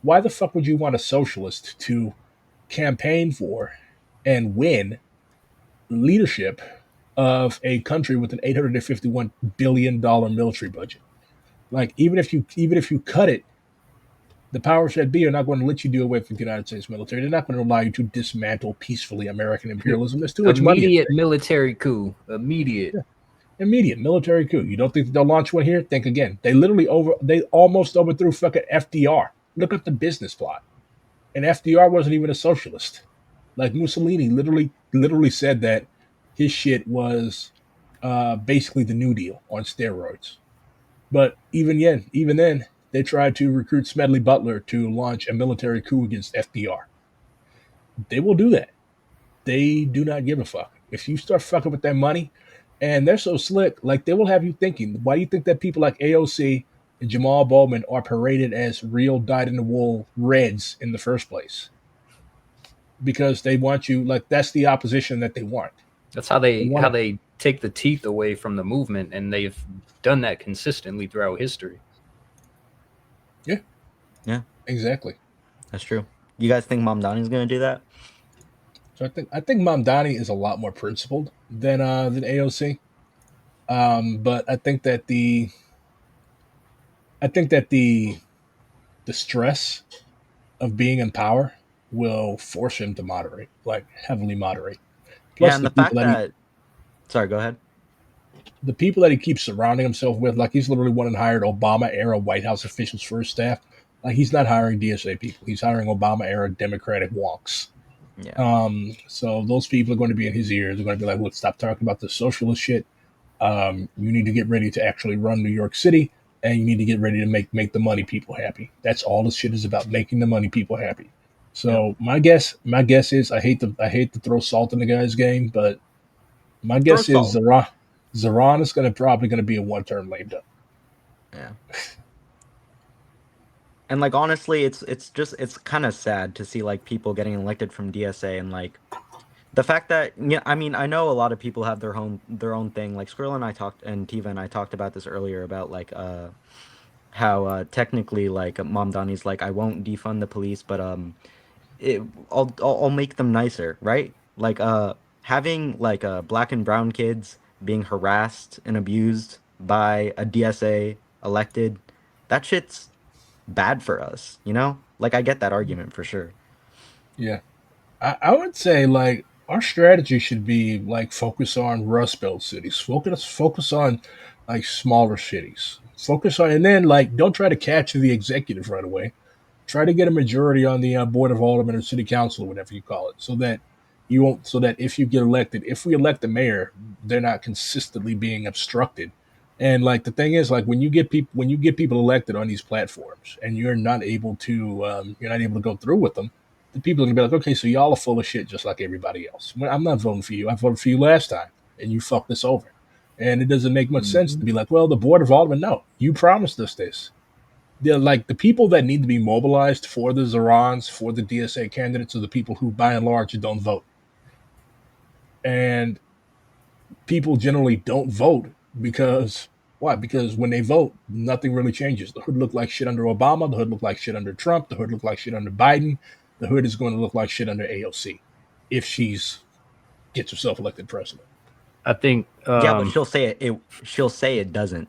Why the fuck would you want a socialist to campaign for and win leadership of a country with an $851 billion military budget? Like, even if you cut it, the powers that be are not going to let you do away with the United States military. They're not going to allow you to dismantle peacefully American imperialism. There's too much money. Immediate military coup. Immediate. Yeah. Immediate military coup. You don't think they'll launch one here? Think again. They almost overthrew fucking FDR. Look up the business plot. And FDR wasn't even a socialist. Like, Mussolini literally said that his shit was basically the New Deal on steroids. But even then, they tried to recruit Smedley Butler to launch a military coup against FDR. They will do that. They do not give a fuck. If you start fucking with their money, and they're so slick, like, they will have you thinking, why do you think that people like AOC and Jamal Bowman are paraded as real dyed-in-the-wool Reds in the first place? Because they want you, like, that's the opposition that they want. That's how they take the teeth away from the movement, and they've done that consistently throughout history. Yeah, exactly. That's true. You guys think Mamdani's going to do that? So I think Mamdani is a lot more principled than AOC. But I think that the stress of being in power will force him to moderate, like heavily moderate. Plus, yeah, and the fact that sorry, go ahead. The people that he keeps surrounding himself with, like, he's literally went and hired Obama-era White House officials for his staff. Like, he's not hiring DSA people. He's hiring Obama-era Democratic wonks. Yeah. So those people are going to be in his ears. They're going to be like, look, stop talking about the socialist shit. You need to get ready to actually run New York City, and you need to get ready to make the money people happy. That's all this shit is about, making the money people happy. So my guess is, I hate to throw salt in the guy's game, but my guess is Zaran is probably going to be a one-term lame duck. Yeah. And, like, honestly, it's kind of sad to see, like, people getting elected from DSA, and, like, the fact that, yeah, I mean, I know a lot of people have their own thing. Like, Skrill and Tiva and I talked about this earlier about, like, how technically, like, Mamdani's like, I won't defund the police, but I'll make them nicer, right? Like having like black and brown kids being harassed and abused by a DSA elected, that shit's bad for us, you know? Like I get that argument for sure. Yeah. I would say like our strategy should be like focus on Rust Belt cities. Focus on like smaller cities. Focus on and then like don't try to catch the executive right away. Try to get a majority on the board of aldermen or city council or whatever you call it, so that you won't. So that if you get elected, if we elect the mayor, they're not consistently being obstructed. And like the thing is, like when you get people elected on these platforms, and you're not able to go through with them, the people are gonna be like, okay, so y'all are full of shit just like everybody else. Well, I'm not voting for you. I voted for you last time, and you fucked us over. And it doesn't make much sense to be like, well, the board of aldermen, no, you promised us this. They're like the people that need to be mobilized for the Zorans, for the DSA candidates, are the people who, by and large, don't vote. And people generally don't vote because why? Because when they vote, nothing really changes. The hood looked like shit under Obama. The hood looked like shit under Trump. The hood looked like shit under Biden. The hood is going to look like shit under AOC if she's gets herself elected president. I think Yeah, but she'll say it doesn't.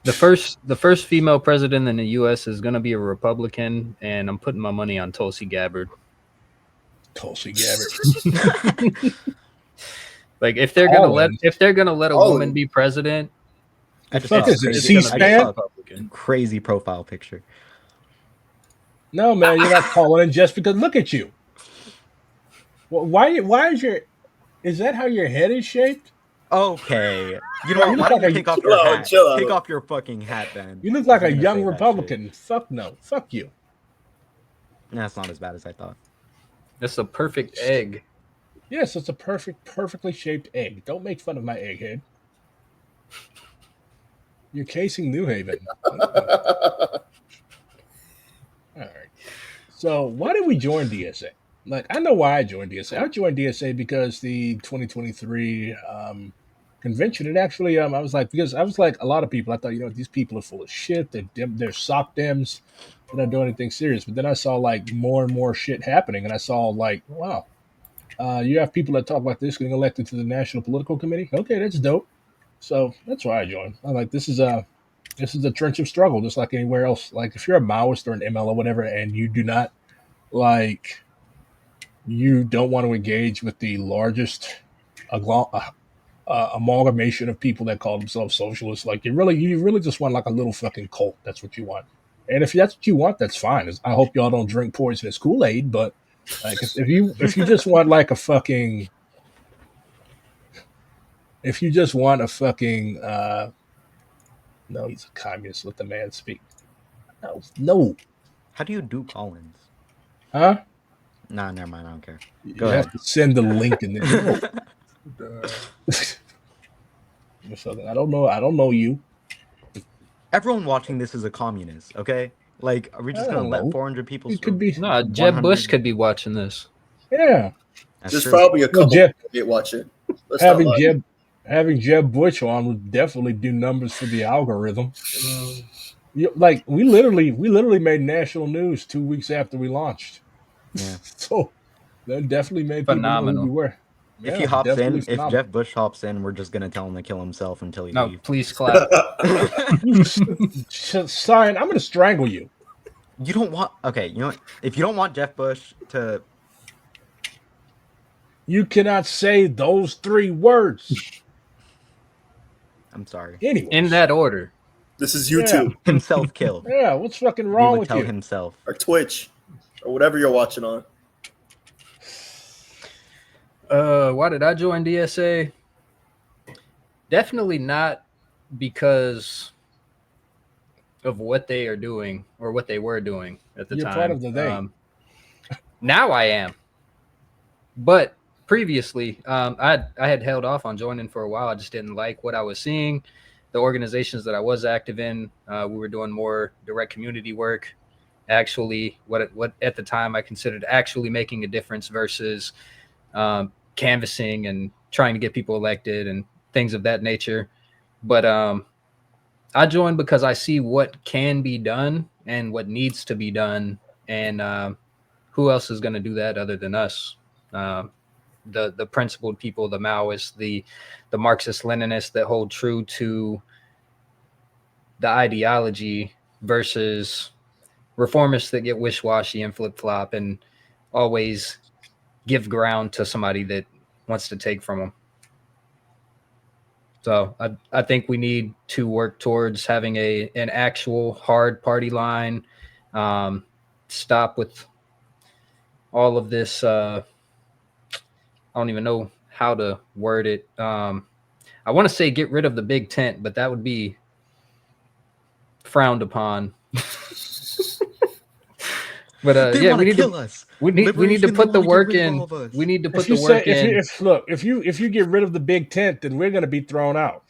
the first female president in the U.S. is going to be a Republican, and I'm putting my money on Tulsi Gabbard. Tulsi Gabbard. Like if they're gonna let a woman be president, I just fuck saw is it, crazy- C-SPAN? I just saw a crazy profile picture. No, man, you're not calling in just because. Look at you. Well, why is that how your head is shaped? Okay, you know Bro, what? you Why look don't like you a- take off chill your out, hat? chill out. Take off your fucking hat, then. You look like a If you're gonna young say that Republican. Fuck no. Fuck you. shit. Nah, it's not as bad as I thought. that's a perfect egg. Yes, it's a perfectly shaped egg. Don't make fun of my egghead. You're casing New Haven. All right. So why did we join DSA? Like, I know why I joined DSA. I joined DSA because the 2023 convention. It actually, I was like, because I was like a lot of people. I thought, these people are full of shit. They're sock dems. They're not doing anything serious. But then I saw like more and more shit happening, and I saw like, wow, you have people that talk about this getting elected to the National Political Committee. Okay, that's dope. So that's why I joined. I'm like, this is a trench of struggle, just like anywhere else. Like if you're a Maoist or an ML or whatever, and you do not like, you don't want to engage with the largest amalgamation of people that call themselves socialists. Like you really just want like a little fucking cult. That's what you want. And if that's what you want, that's fine. I hope y'all don't drink poisonous Kool-Aid, but like if you just want like a fucking, if you just want a fucking, no, he's a communist. Let the man speak. No. How do you do Collins? Huh? Nah, never mind. I don't care. You Go have ahead. to send the link in there. I don't know you. Everyone watching this is a communist. Okay, like, are we just I gonna don't let know. 400 people? It could be. No, Jeb 100 Bush could be watching this. Yeah. That's There's true. probably a couple Jeff- people get watching. Let's not Having lie. Jeb Bush on would definitely do numbers for the algorithm. Like we literally made national news 2 weeks after we launched. Yeah. So that definitely made people know Phenomenal. who we were. If Yeah, he hops definitely in, if phenomenal. Jeff Bush hops in, we're just gonna tell him to kill himself until he No, leaves. please clap. Sign, I'm gonna strangle you. You don't want. Okay, you know what? If you don't want Jeff Bush to, You cannot say those 3 words. I'm sorry. Anyway. In that order. This is YouTube Himself kill. Yeah, what's fucking He wrong would with tell you? himself. or Twitch or whatever you're watching on. Why did I join DSA? Definitely not because of what they are doing or what they were doing at the You're time. part of the they. Now I am, but previously, I had held off on joining for a while. I just didn't like what I was seeing. The organizations that I was active in, we were doing more direct community work. Actually, what at the time I considered actually making a difference versus canvassing and trying to get people elected and things of that nature. But I joined because I see what can be done and what needs to be done, and who else is going to do that other than us? The principled people, the Maoists, the Marxist Leninists that hold true to the ideology versus reformists that get wish-washy and flip-flop and always give ground to somebody that wants to take from them. So I think we need to work towards having an actual hard party line. Stop with all of this. I don't even know how to word it. I want to say get rid of the big tent, but that would be frowned upon. But They yeah, wanna we need kill to us. we need to Liberation, put they the wanna get work rid of in. all of us. We need to put If the you work say, in. if you get rid of the big tent, then we're going to be thrown out.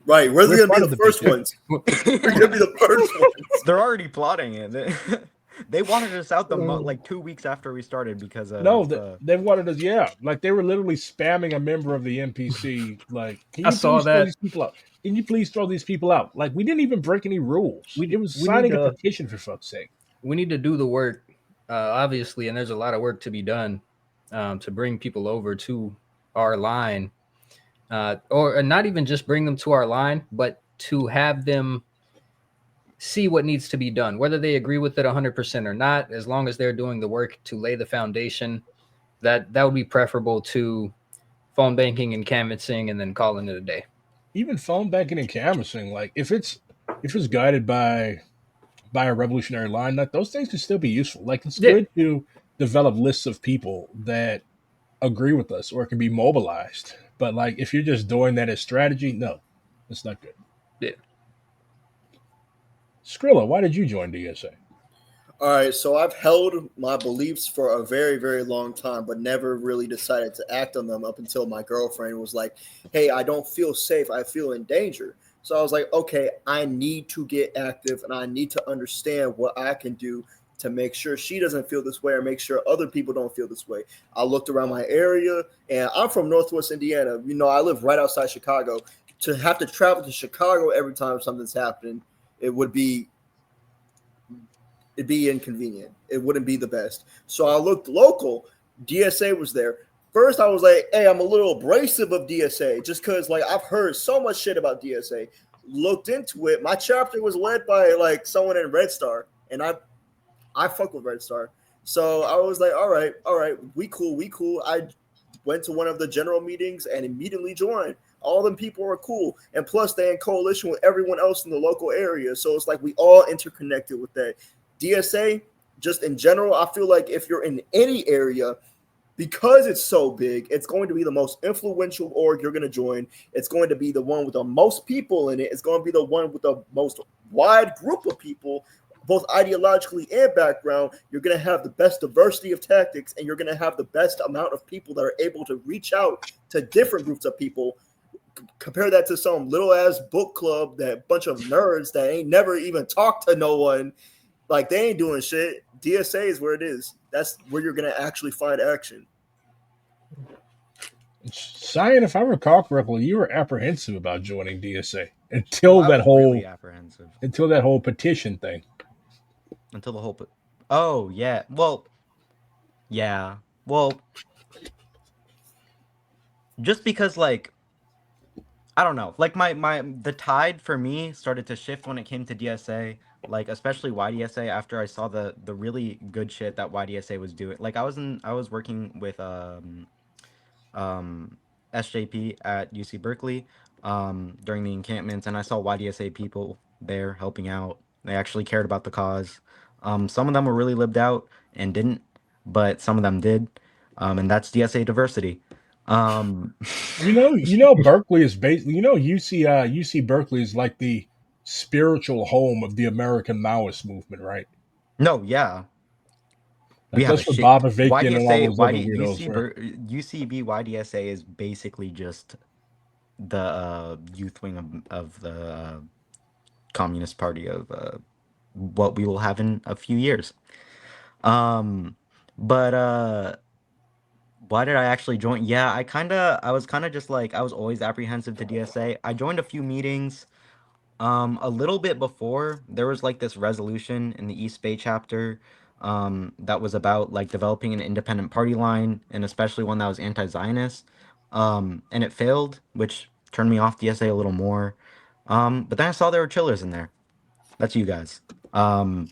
Right, we're We're gonna part be of the the first big ones. We're gonna be the first ones. They're already plotting it. They wanted us out like 2 weeks after we started because of No, they wanted us. Yeah, like they were literally spamming a member of the NPC. Like, can I you saw please throw that. these people out? Can you please throw these people out? Like, we didn't even break any rules. It was we need signing a to petition, for fuck's sake. we need to do the work, obviously, and there's a lot of work to be done to bring people over to our line, or not even just bring them to our line, but to have them see what needs to be done, whether they agree with it 100% or not. As long as they're doing the work to lay the foundation, that would be preferable to phone banking and canvassing and then calling it a day. Even phone banking and canvassing, like if it's guided by a revolutionary line, like those things can still be useful. Like it's Yeah. good to develop lists of people that agree with us or can be mobilized. But like if you're just doing that as strategy, no, that's not good. Yeah. Skrilla, why did you join DSA? All right, so I've held my beliefs for a very, very long time, but never really decided to act on them up until my girlfriend was like, "Hey, I don't feel safe. I feel in danger." So I was like, "Okay, I need to get active, and I need to understand what I can do to make sure she doesn't feel this way, or make sure other people don't feel this way." I looked around my area, and I'm from Northwest Indiana. You know, I live right outside Chicago. To have to travel to Chicago every time something's happening, it'd be inconvenient. It wouldn't be the best. So I looked local. DSA was there. First, I was like, hey, I'm a little abrasive of DSA just because like I've heard so much shit about DSA. Looked into it. My chapter was led by like someone in Red Star, and I fuck with Red Star. So I was like, all right, we cool. I went to one of the general meetings and immediately joined. All them people are cool. And plus they're in coalition with everyone else in the local area. So it's like we all interconnected with that. DSA, just in general, I feel like if you're in any area, because it's so big, it's going to be the most influential org you're going to join. It's going to be the one with the most people in it. It's going to be the one with the most wide group of people, both ideologically and background. You're going to have the best diversity of tactics, and you're going to have the best amount of people that are able to reach out to different groups of people. Compare that to some little ass book club, that bunch of nerds that ain't never even talked to no one. Like they ain't doing shit. DSA is where it is. That's where you're gonna actually find action. Cyan, if I recall correctly, you were apprehensive about joining DSA until I that was whole really apprehensive petition thing. until the whole. Oh yeah, well, just because like I don't know, like the tide for me started to shift when it came to DSA, like especially YDSA after I saw the really good shit that YDSA was doing. Like I was working with SJP at UC Berkeley during the encampments, and I saw YDSA people there helping out. They actually cared about the cause. Some of them were really lived out and didn't, but some of them did, and that's DSA diversity. Berkeley is based. UC Berkeley is like the spiritual home of the American Maoist movement, right? No, yeah. Like We have a that's where shit. Bob Avakian and all YDSA, those other weirdos were. UCB YDSA is basically just the youth wing of the Communist Party of what we will have in a few years. But why did I actually join? Yeah, I was kind of just like, I was always apprehensive to DSA. I joined a few meetings. A little bit before, there was like this resolution in the East Bay chapter that was about like developing an independent party line, and especially one that was anti-Zionist. And it failed, which turned me off the essay a little more. But then I saw there were chillers in there. That's you guys. Well,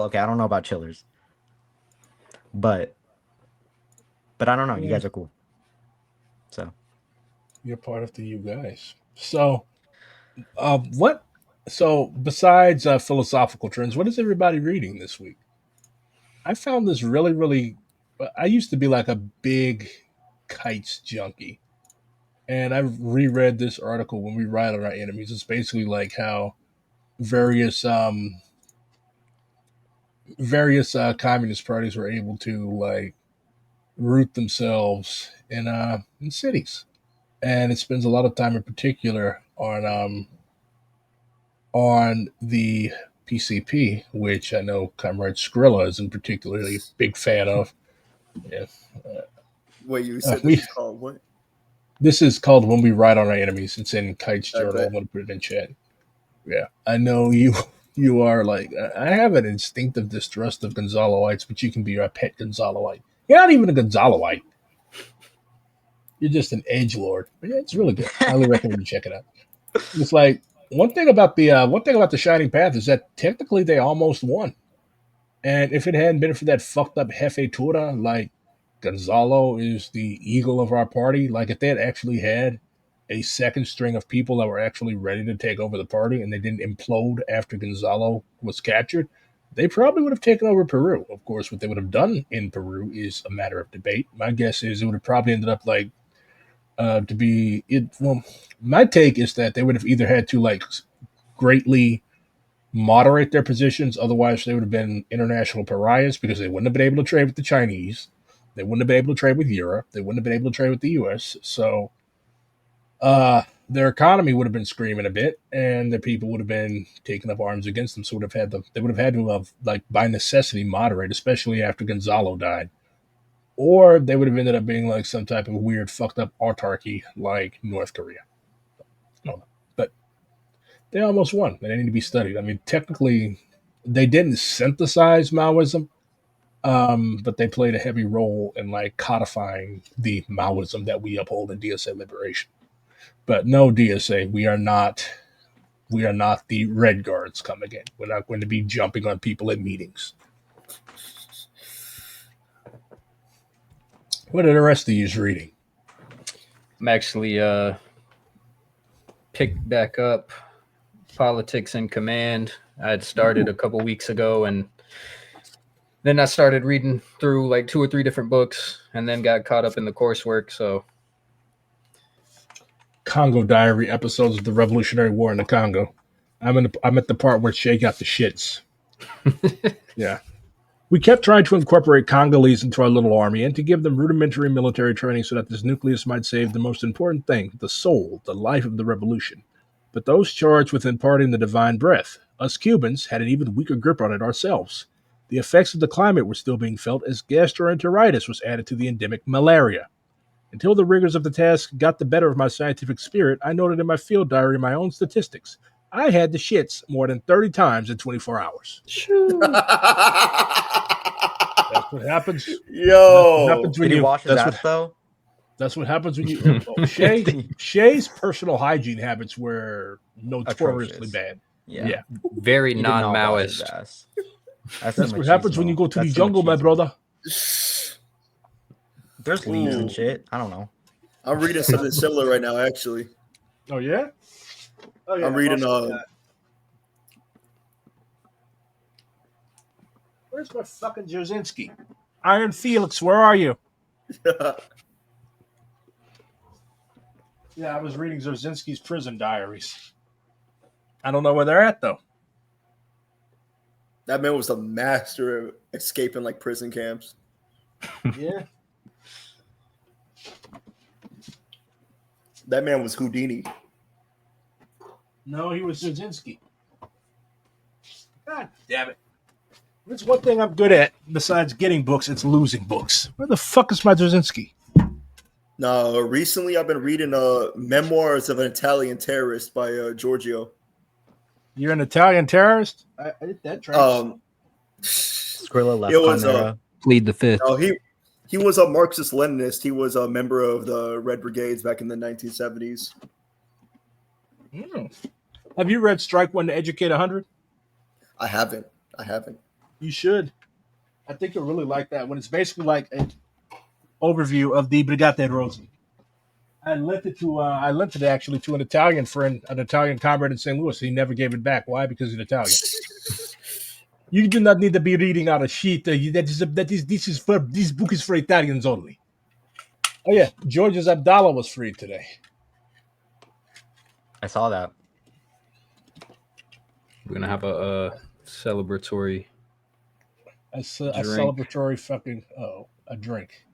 okay, I don't know about chillers, but I don't know. You guys are cool. So You're part of the you guys. So, what? So, besides philosophical trends, what is everybody reading this week? I found this really, really. I used to be like a big kites junkie, and I've reread this article when we write on our enemies. It's basically like how various communist parties were able to like root themselves in cities, and it spends a lot of time in particular on the PCP, which I know Comrade Skrilla is in particularly big fan of. Yeah. Wait, you said this is called what? This is called When We Ride on Our Enemies. It's in Kite's I journal. bet. I'm going to put it in chat. Yeah. I know you are like, I have an instinctive distrust of Gonzaloites, but you can be a pet Gonzaloite. You're not even a Gonzaloite. You're just an edgelord. But yeah, it's really good. I highly recommend you check it out. It's like one thing about the Shining Path is that technically they almost won. And if it hadn't been for that fucked up Jefe Tura, like Gonzalo is the eagle of our party, like if they had actually had a second string of people that were actually ready to take over the party and they didn't implode after Gonzalo was captured, they probably would have taken over Peru. Of course, what they would have done in Peru is a matter of debate. My guess is it would have probably ended up like to be it. Well, my take is that they would have either had to like greatly moderate their positions. Otherwise, they would have been international pariahs because they wouldn't have been able to trade with the Chinese. They wouldn't have been able to trade with Europe. They wouldn't have been able to trade with the U.S. So their economy would have been screaming a bit, and the people would have been taking up arms against them. So they would have had to have, like, by necessity, moderate, especially after Gonzalo died. Or they would have ended up being like some type of weird, fucked up autarky like North Korea. No, but they almost won. They need to be studied. I mean, technically, they didn't synthesize Maoism, but they played a heavy role in like codifying the Maoism that we uphold in DSA Liberation. But no, DSA, we are not the Red Guards coming in. We're not going to be jumping on people at meetings. What are the rest of you reading? I'm actually picked back up Politics in Command. I had started a couple weeks ago, and then I started reading through like 2 or 3 different books, and then got caught up in the coursework. So, Congo Diary episodes of the Revolutionary War in the Congo. I'm at the part where Shay got the shits. Yeah. We kept trying to incorporate Congolese into our little army and to give them rudimentary military training so that this nucleus might save the most important thing, the soul, the life of the revolution. But those charged with imparting the divine breath, us Cubans, had an even weaker grip on it ourselves. The effects of the climate were still being felt as gastroenteritis was added to the endemic malaria. Until the rigors of the task got the better of my scientific spirit, I noted in my field diary my own statistics. I had the shits more than 30 times in 24 hours. That's what happens. Yo. That's what happens when did he you wash his that's ass what, though? that's what happens when you Shay's personal hygiene habits were notoriously Atrocious. bad. Yeah. very He did not wash his non-Maoist. ass. That's That's what happens when you go to the jungle, my brother. There's leaves Ooh. and shit. I don't know. I'm reading something similar right now, actually. Oh yeah? Oh yeah. I'm reading Where's my fucking Jasinski? Iron Felix, where are you? Yeah, I was reading Zerzinski's prison diaries. I don't know where they're at though. That man was a master of escaping like prison camps. Yeah. That man was Houdini. No, he was Zerzinski. God damn it. That's one thing I'm good at besides getting books, it's losing books. Where the fuck is my Zerzinski? No, recently I've been reading Memoirs of an Italian Terrorist by Giorgio. You're an Italian terrorist? I did that tracks. Skrilla left It was Chimera. Plead the fifth. no, he was a Marxist-Leninist. He was a member of the Red Brigades back in the 1970s. Have you read Strike One to Educate 100? I haven't. You should. I think you'll really like that one. It's basically like an overview of the Brigate Rosi. I lent it actually to an Italian friend, an Italian comrade in St. Louis. He never gave it back. Why? Because he's Italian. You do not need to be reading out a sheet. This book is for Italians only. Oh yeah, Georgia's Abdallah was freed today. I saw that. We're gonna have a celebratory. A celebratory fucking a drink.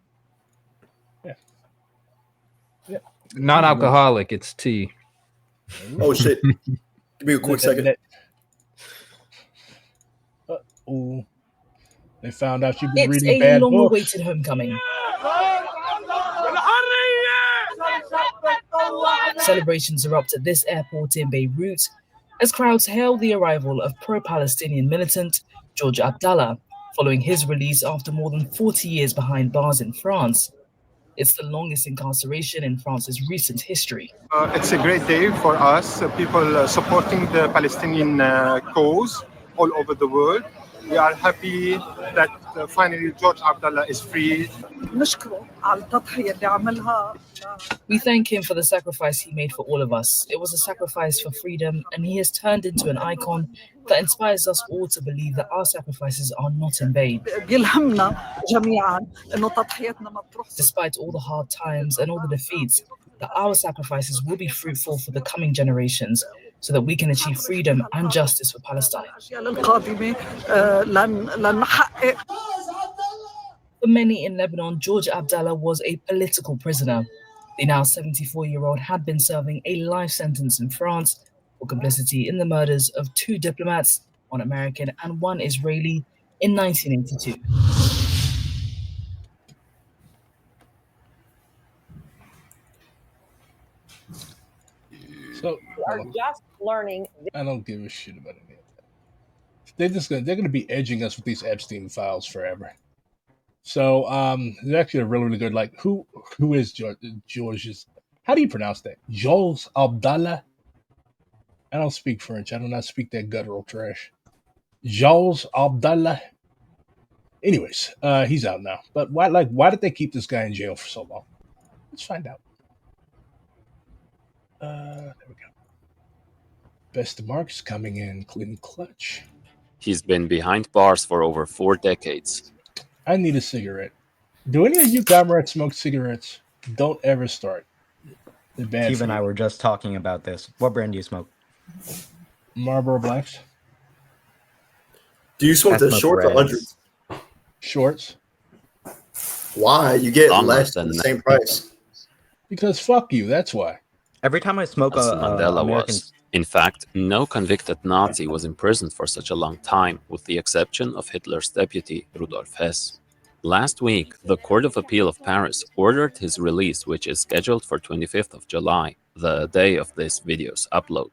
Yeah. Non-alcoholic. It's tea. Oh shit! Give me a quick second. Oh, they found out you've been It's reading a bad books. long-awaited homecoming. Celebrations erupt at this airport in Beirut as crowds hail the arrival of pro-Palestinian militant George Abdallah, following his release after more than 40 years behind bars in France. It's the longest incarceration in France's recent history. It's a great day for us, people supporting the Palestinian cause all over the world. We are happy that finally George Abdallah is free. We thank him for the sacrifice he made for all of us. It was a sacrifice for freedom, and he has turned into an icon that inspires us all to believe that our sacrifices are not in vain. Despite all the hard times and all the defeats, that our sacrifices will be fruitful for the coming generations, so that we can achieve freedom and justice for Palestine. For many in Lebanon, George Abdallah was a political prisoner. The now 74-year-old had been serving a life sentence in France for complicity in the murders of 2 diplomats, 1 American and 1 Israeli, in 1982. So We are just learning. I don't give a shit about any of that. They're gonna be edging us with these Epstein files forever. So there's actually a really good who is George's, how do you pronounce that? George Abdallah? I don't speak French. I do not speak that guttural trash. George Abdallah. Anyways, he's out now. But why did they keep this guy in jail for so long? Let's find out. There we go. Best Marks coming in clean clutch. He's been behind bars for over 4 decades. I need a cigarette. Do any of you comrades smoke cigarettes? Don't ever start. They're bad. Steve and I were just talking about this. What brand do you smoke? Marlboro Blacks. Do you smoke the shorts or hundreds? Shorts. Why? You get less than the same price. Because fuck you, that's why. Every time I smoke As a Mandela American... was. In fact, no convicted Nazi was imprisoned for such a long time, with the exception of Hitler's deputy, Rudolf Hess. Last week, the Court of Appeal of Paris ordered his release, which is scheduled for 25th of July, the day of this video's upload.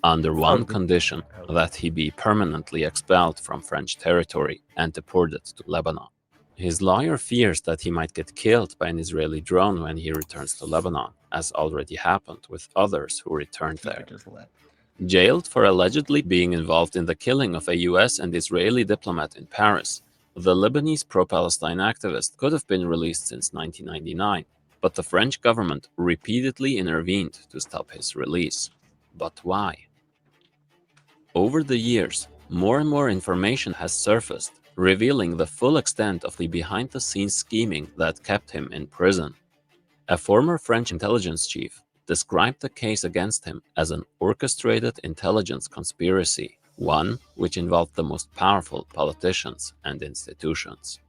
Under one condition, that he be permanently expelled from French territory and deported to Lebanon. His lawyer fears that he might get killed by an Israeli drone when he returns to Lebanon, as already happened with others who returned there. Jailed for allegedly being involved in the killing of a US and Israeli diplomat in Paris, the Lebanese pro-Palestine activist could have been released since 1999, but the French government repeatedly intervened to stop his release. But why? Over the years, more and more information has surfaced, revealing the full extent of the behind-the-scenes scheming that kept him in prison. A former French intelligence chief described the case against him as an orchestrated intelligence conspiracy, one which involved the most powerful politicians and institutions.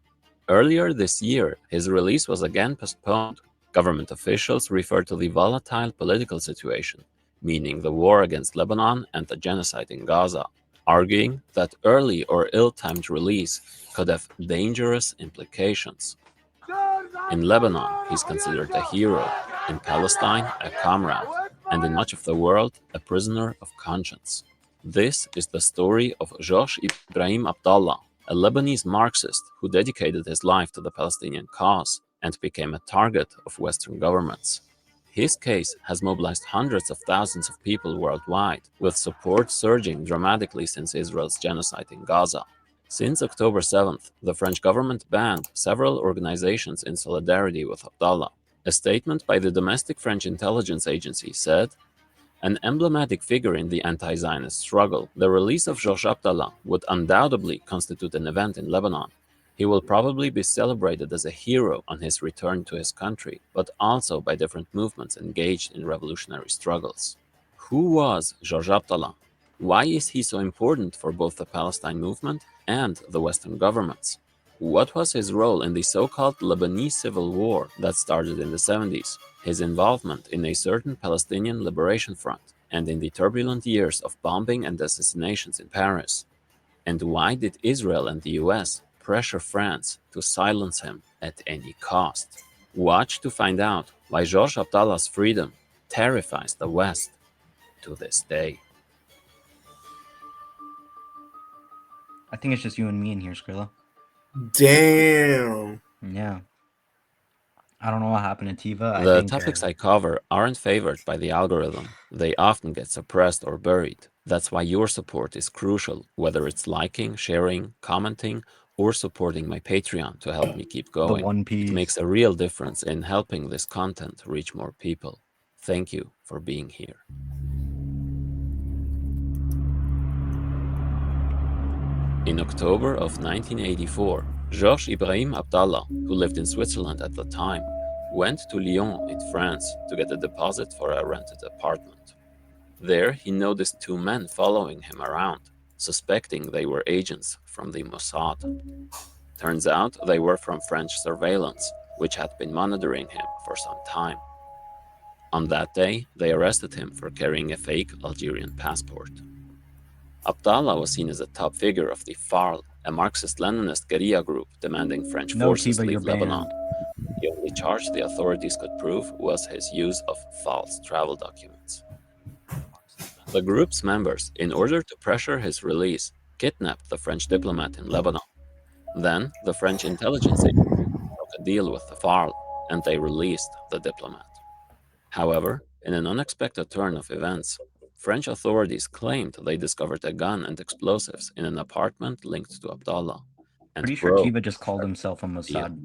Earlier this year, his release was again postponed. Government officials referred to the volatile political situation, meaning the war against Lebanon and the genocide in Gaza, arguing that early or ill-timed release could have dangerous implications. In Lebanon, he's considered a hero. In Palestine, a comrade. and in much of the world, a prisoner of conscience. This is the story of Josh Ibrahim Abdallah, a Lebanese Marxist who dedicated his life to the Palestinian cause and became a target of Western governments. His case has mobilized hundreds of thousands of people worldwide, with support surging dramatically since Israel's genocide in Gaza. Since October 7th, the French government banned several organizations in solidarity with Abdallah. A statement by the domestic French intelligence agency said, "An emblematic figure in the anti-Zionist struggle, the release of Josh Abdallah would undoubtedly constitute an event in Lebanon. He will probably be celebrated as a hero on his return to his country, but also by different movements engaged in revolutionary struggles." Who was Josh Abdallah? Why is he so important for both the Palestine movement and the Western governments? What was his role in the so-called Lebanese civil war that started in the 70s, his involvement in a certain Palestinian liberation front, and in the turbulent years of bombing and assassinations in Paris? And why did Israel and the US pressure France to silence him at any cost? Watch to find out why Josh Abdallah's freedom terrifies the West to this day. I think it's just you and me in here, Skrilla. Damn. Yeah. I don't know what happened to Tiva. The topics I cover aren't favored by the algorithm. They often get suppressed or buried. That's why your support is crucial, whether it's liking, sharing, commenting, or supporting my Patreon to help me keep going. One Piece. It makes a real difference in helping this content reach more people. Thank you for being here. In October of 1984, Josh Ibrahim Abdallah, who lived in Switzerland at the time, went to Lyon in France to get a deposit for a rented apartment. There, he noticed two men following him around, suspecting they were agents from the Mossad. Turns out they were from French surveillance, which had been monitoring him for some time. On that day, they arrested him for carrying a fake Algerian passport. Abdallah was seen as a top figure of the Farl, a Marxist-Leninist guerrilla group demanding French forces leave Lebanon. The only charge the authorities could prove was his use of false travel documents. The group's members, in order to pressure his release, kidnapped the French diplomat in Lebanon. Then, the French intelligence agency struck a deal with the Farl, and they released the diplomat. However, in an unexpected turn of events, French authorities claimed they discovered a gun and explosives in an apartment linked to Abdallah. And pretty sure Tiva just called himself a Mossad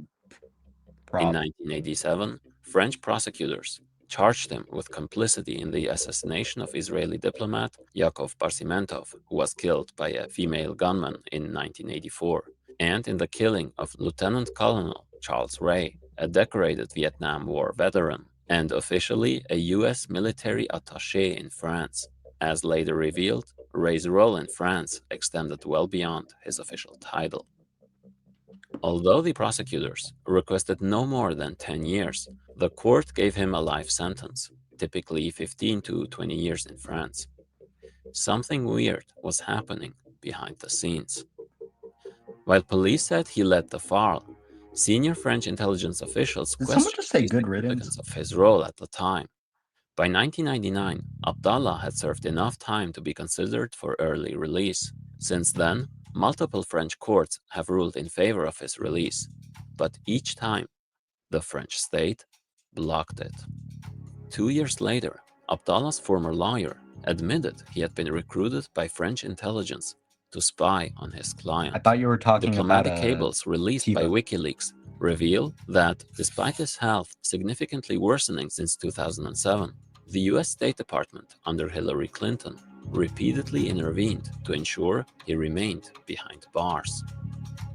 prop. In 1987, French prosecutors charged him with complicity in the assassination of Israeli diplomat Yakov Barsimentov, who was killed by a female gunman in 1984, and in the killing of Lieutenant Colonel Charles Ray, a decorated Vietnam War veteran, and officially a US military attaché in France. As later revealed, Ray's role in France extended well beyond his official title. Although the prosecutors requested no more than 10 years, the court gave him a life sentence, typically 15 to 20 years in France. Something weird was happening behind the scenes. While police said he led the Farl, senior French intelligence officials questioned the significance of his role at the time. By 1999, Abdallah had served enough time to be considered for early release. Since then, multiple French courts have ruled in favor of his release, but each time, the French state blocked it. 2 years later, Abdallah's former lawyer admitted he had been recruited by French intelligence to spy on his client. I thought you were talking Diplomatic about cables released by WikiLeaks reveal that, despite his health significantly worsening since 2007, the US State Department under Hillary Clinton repeatedly intervened to ensure he remained behind bars.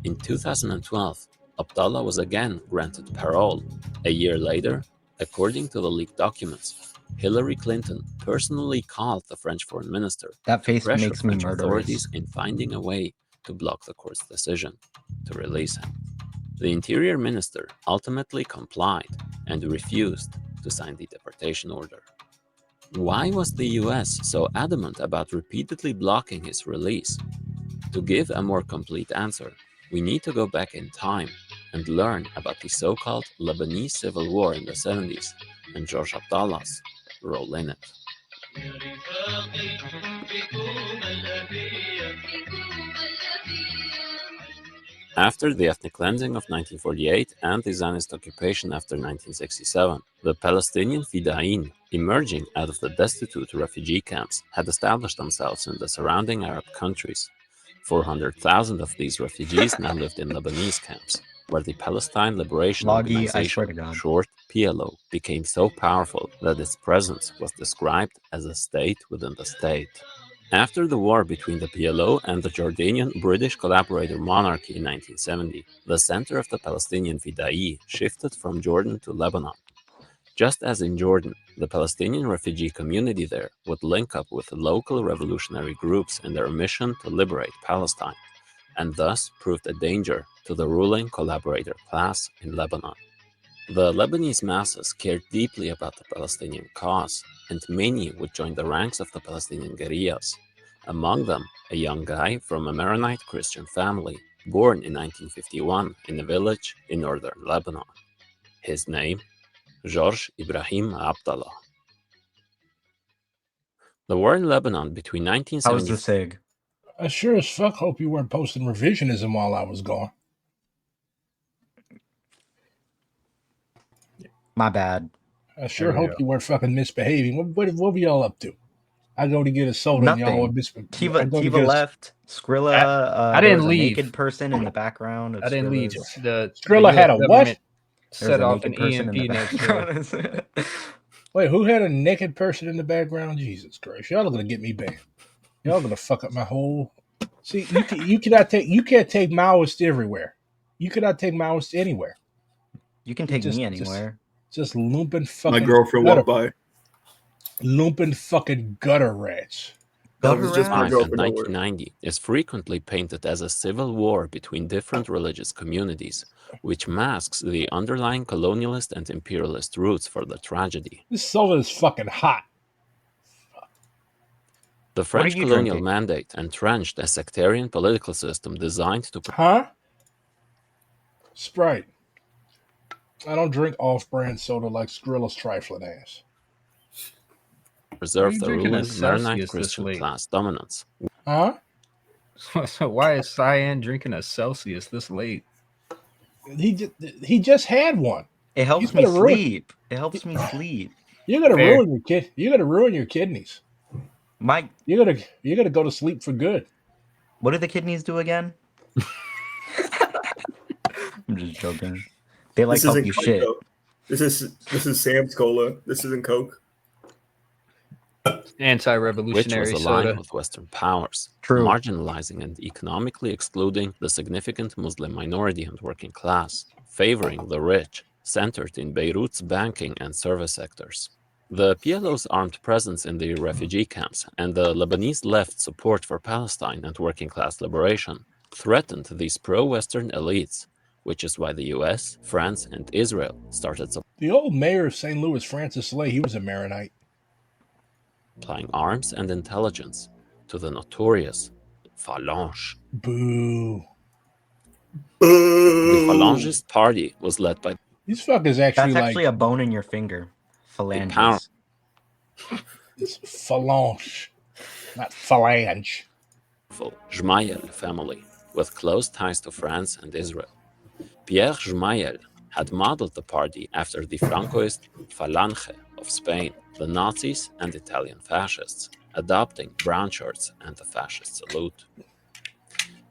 In 2012, Abdallah was again granted parole. A year later, according to the leaked documents, Hillary Clinton personally called the French foreign minister that face to pressure makes me French murderous. authorities in finding a way to block the court's decision to release him. The interior minister ultimately complied and refused to sign the deportation order. Why was the US so adamant about repeatedly blocking his release? To give a more complete answer, we need to go back in time and learn about the so-called Lebanese civil war in the 70s and Josh Abdallah's role in it. After the ethnic cleansing of 1948 and the Zionist occupation after 1967, the Palestinian Fida'in, emerging out of the destitute refugee camps, had established themselves in the surrounding Arab countries. 400,000 of these refugees now lived in Lebanese camps, where the Palestine Liberation Loggy, I swear to Organization, God. short PLO, became so powerful that its presence was described as a state within the state. After the war between the PLO and the Jordanian British collaborator monarchy in 1970, the center of the Palestinian Fida'i shifted from Jordan to Lebanon. Just as in Jordan, the Palestinian refugee community there would link up with local revolutionary groups in their mission to liberate Palestine, and thus proved a danger to the ruling collaborator class in Lebanon. The Lebanese masses cared deeply about the Palestinian cause, and many would join the ranks of the Palestinian guerrillas. Among them, a young guy from a Maronite Christian family, born in 1951 in a village in northern Lebanon. His name, George Ibrahim Abdallah. The war in Lebanon between How was the 1970 SIG? I sure as fuck hope you weren't posting revisionism while I was gone. My bad. I sure hope you weren't fucking misbehaving. What were y'all up to? I go to get a soda and y'all were Nothing. misbehaving. Tiva left. Skrilla. I There didn't was a leave. naked person in the background of I didn't leave. Skrilla's. The Skrilla US had a what? government There was set a off an naked person in EMP the next door. background. Wait, who had a naked person in the background? Jesus Christ! Y'all are gonna get me banned. Y'all gonna fuck up my whole. See, you can't take Maoists everywhere. You cannot take Maoists anywhere. You can take me anywhere. Just lumping fucking. My girlfriend gutter, walked by. lumping fucking gutter rats. That was just my in girlfriend. Don't worry. 1990 is frequently painted as a civil war between different religious communities, which masks the underlying colonialist and imperialist roots for the tragedy. This soda is fucking hot. The French colonial mandate entrenched a sectarian political system designed to Sprite. I don't drink off-brand soda like Skrilla's trifling ass. preserve you the drinking a ruling Celsius Maronite this Christian late? class dominance. Huh? So why is Cyan drinking a Celsius this late? He just had one. It helps me sleep. It helps me sleep. You're gonna ruin your kid. You're gonna ruin your kidneys. You're gonna go to sleep for good. What do the kidneys do again? I'm just joking. They like help you shit. Though. This is Sam's Cola. This isn't Coke. Anti-revolutionary which was aligned soda. with Western powers, True. marginalizing and economically excluding the significant Muslim minority and working class, favoring the rich, centered in Beirut's banking and service sectors. The PLO's armed presence in the refugee camps and the Lebanese left's support for Palestine and working class liberation threatened these pro-Western elites, which is why the US, France, and Israel started The old mayor of St. Louis, Francis Slay, he was a Maronite. supplying arms and intelligence to the notorious Phalange. Boo. The Phalangist party was led by These fuckers actually That's actually a bone in your finger. Phalanges. It's phalange, not phalange. Jmayel family with close ties to France and Israel. Pierre Jmayel had modeled the party after the Francoist Falange of Spain, the Nazis and Italian fascists, adopting brown shirts and the fascist salute.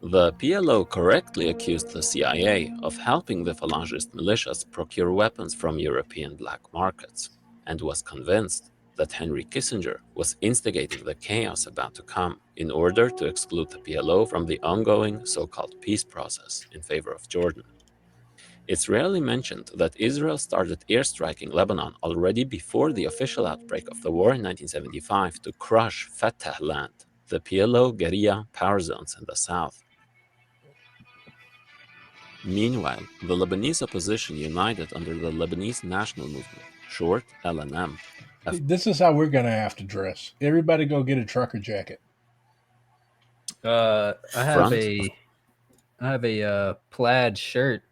The PLO correctly accused the CIA of helping the Phalangist militias procure weapons from European black markets, and was convinced that Henry Kissinger was instigating the chaos about to come in order to exclude the PLO from the ongoing so-called peace process in favor of Jordan. It's rarely mentioned that Israel started airstriking Lebanon already before the official outbreak of the war in 1975 to crush Fatah land, the PLO guerrilla power zones in the south. Meanwhile, the Lebanese opposition united under the Lebanese National Movement, short LNM. This is how we're gonna have to dress. Everybody go get a trucker jacket. I have a plaid shirt.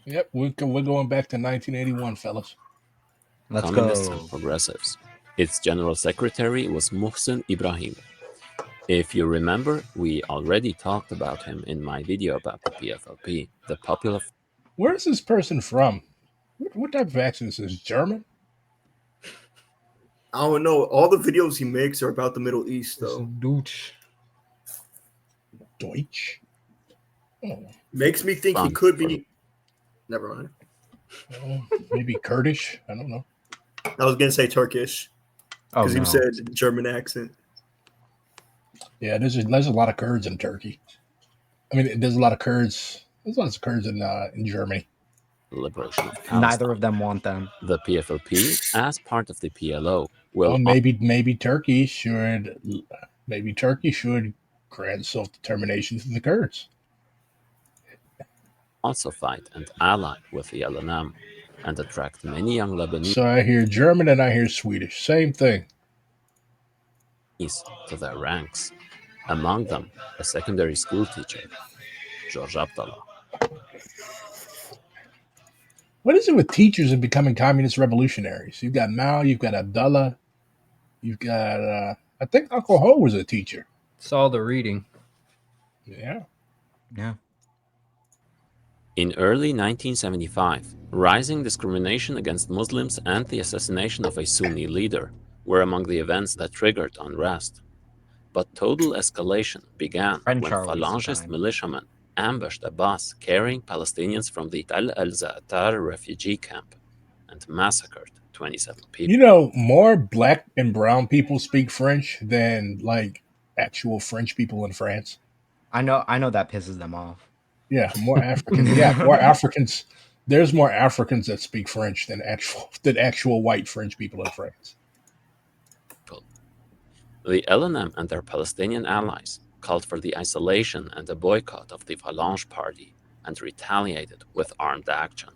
Yep, we're going back to 1981, fellas. communists go. and progressives. Its general secretary was Muhsin Ibrahim. If you remember, we already talked about him in my video about the PFLP, the Popular... Where is this person from? What type of accent is this? German? I don't know. All the videos he makes are about the Middle East, though. Deutsch. Oh. Makes me think he could be. Never mind. Maybe Kurdish. I don't know. I was gonna say Turkish because he said German accent. Yeah, there's a lot of Kurds in Turkey. I mean, there's a lot of Kurds. There's lots of Kurds in Germany. Liberation of Palestine. Neither of them want them. The PFLP, as part of the PLO, will maybe Turkey should grant self-determination to the Kurds. Also fight and ally with the LNM and attract many young Lebanese. So I hear German and I hear Swedish. Same thing. To their ranks. Among them, a secondary school teacher, George Abdullah. What is it with teachers and becoming communist revolutionaries? You've got Mao, you've got Abdullah, you've got, I think Uncle Ho was a teacher. It's all the reading. Yeah. In early 1975, rising discrimination against Muslims and the assassination of a Sunni leader were among the events that triggered unrest. But total escalation began when Falangist militiamen ambushed a bus carrying Palestinians from the Tal al-Za'atar refugee camp and massacred 27 people. You know, more black and brown people speak French than like actual French people in France. I know that pisses them off. Yeah, more Africans. More Africans. There's more Africans that speak French than actual white French people in France. The LNM and their Palestinian allies called for the isolation and a boycott of the Falange party and retaliated with armed action.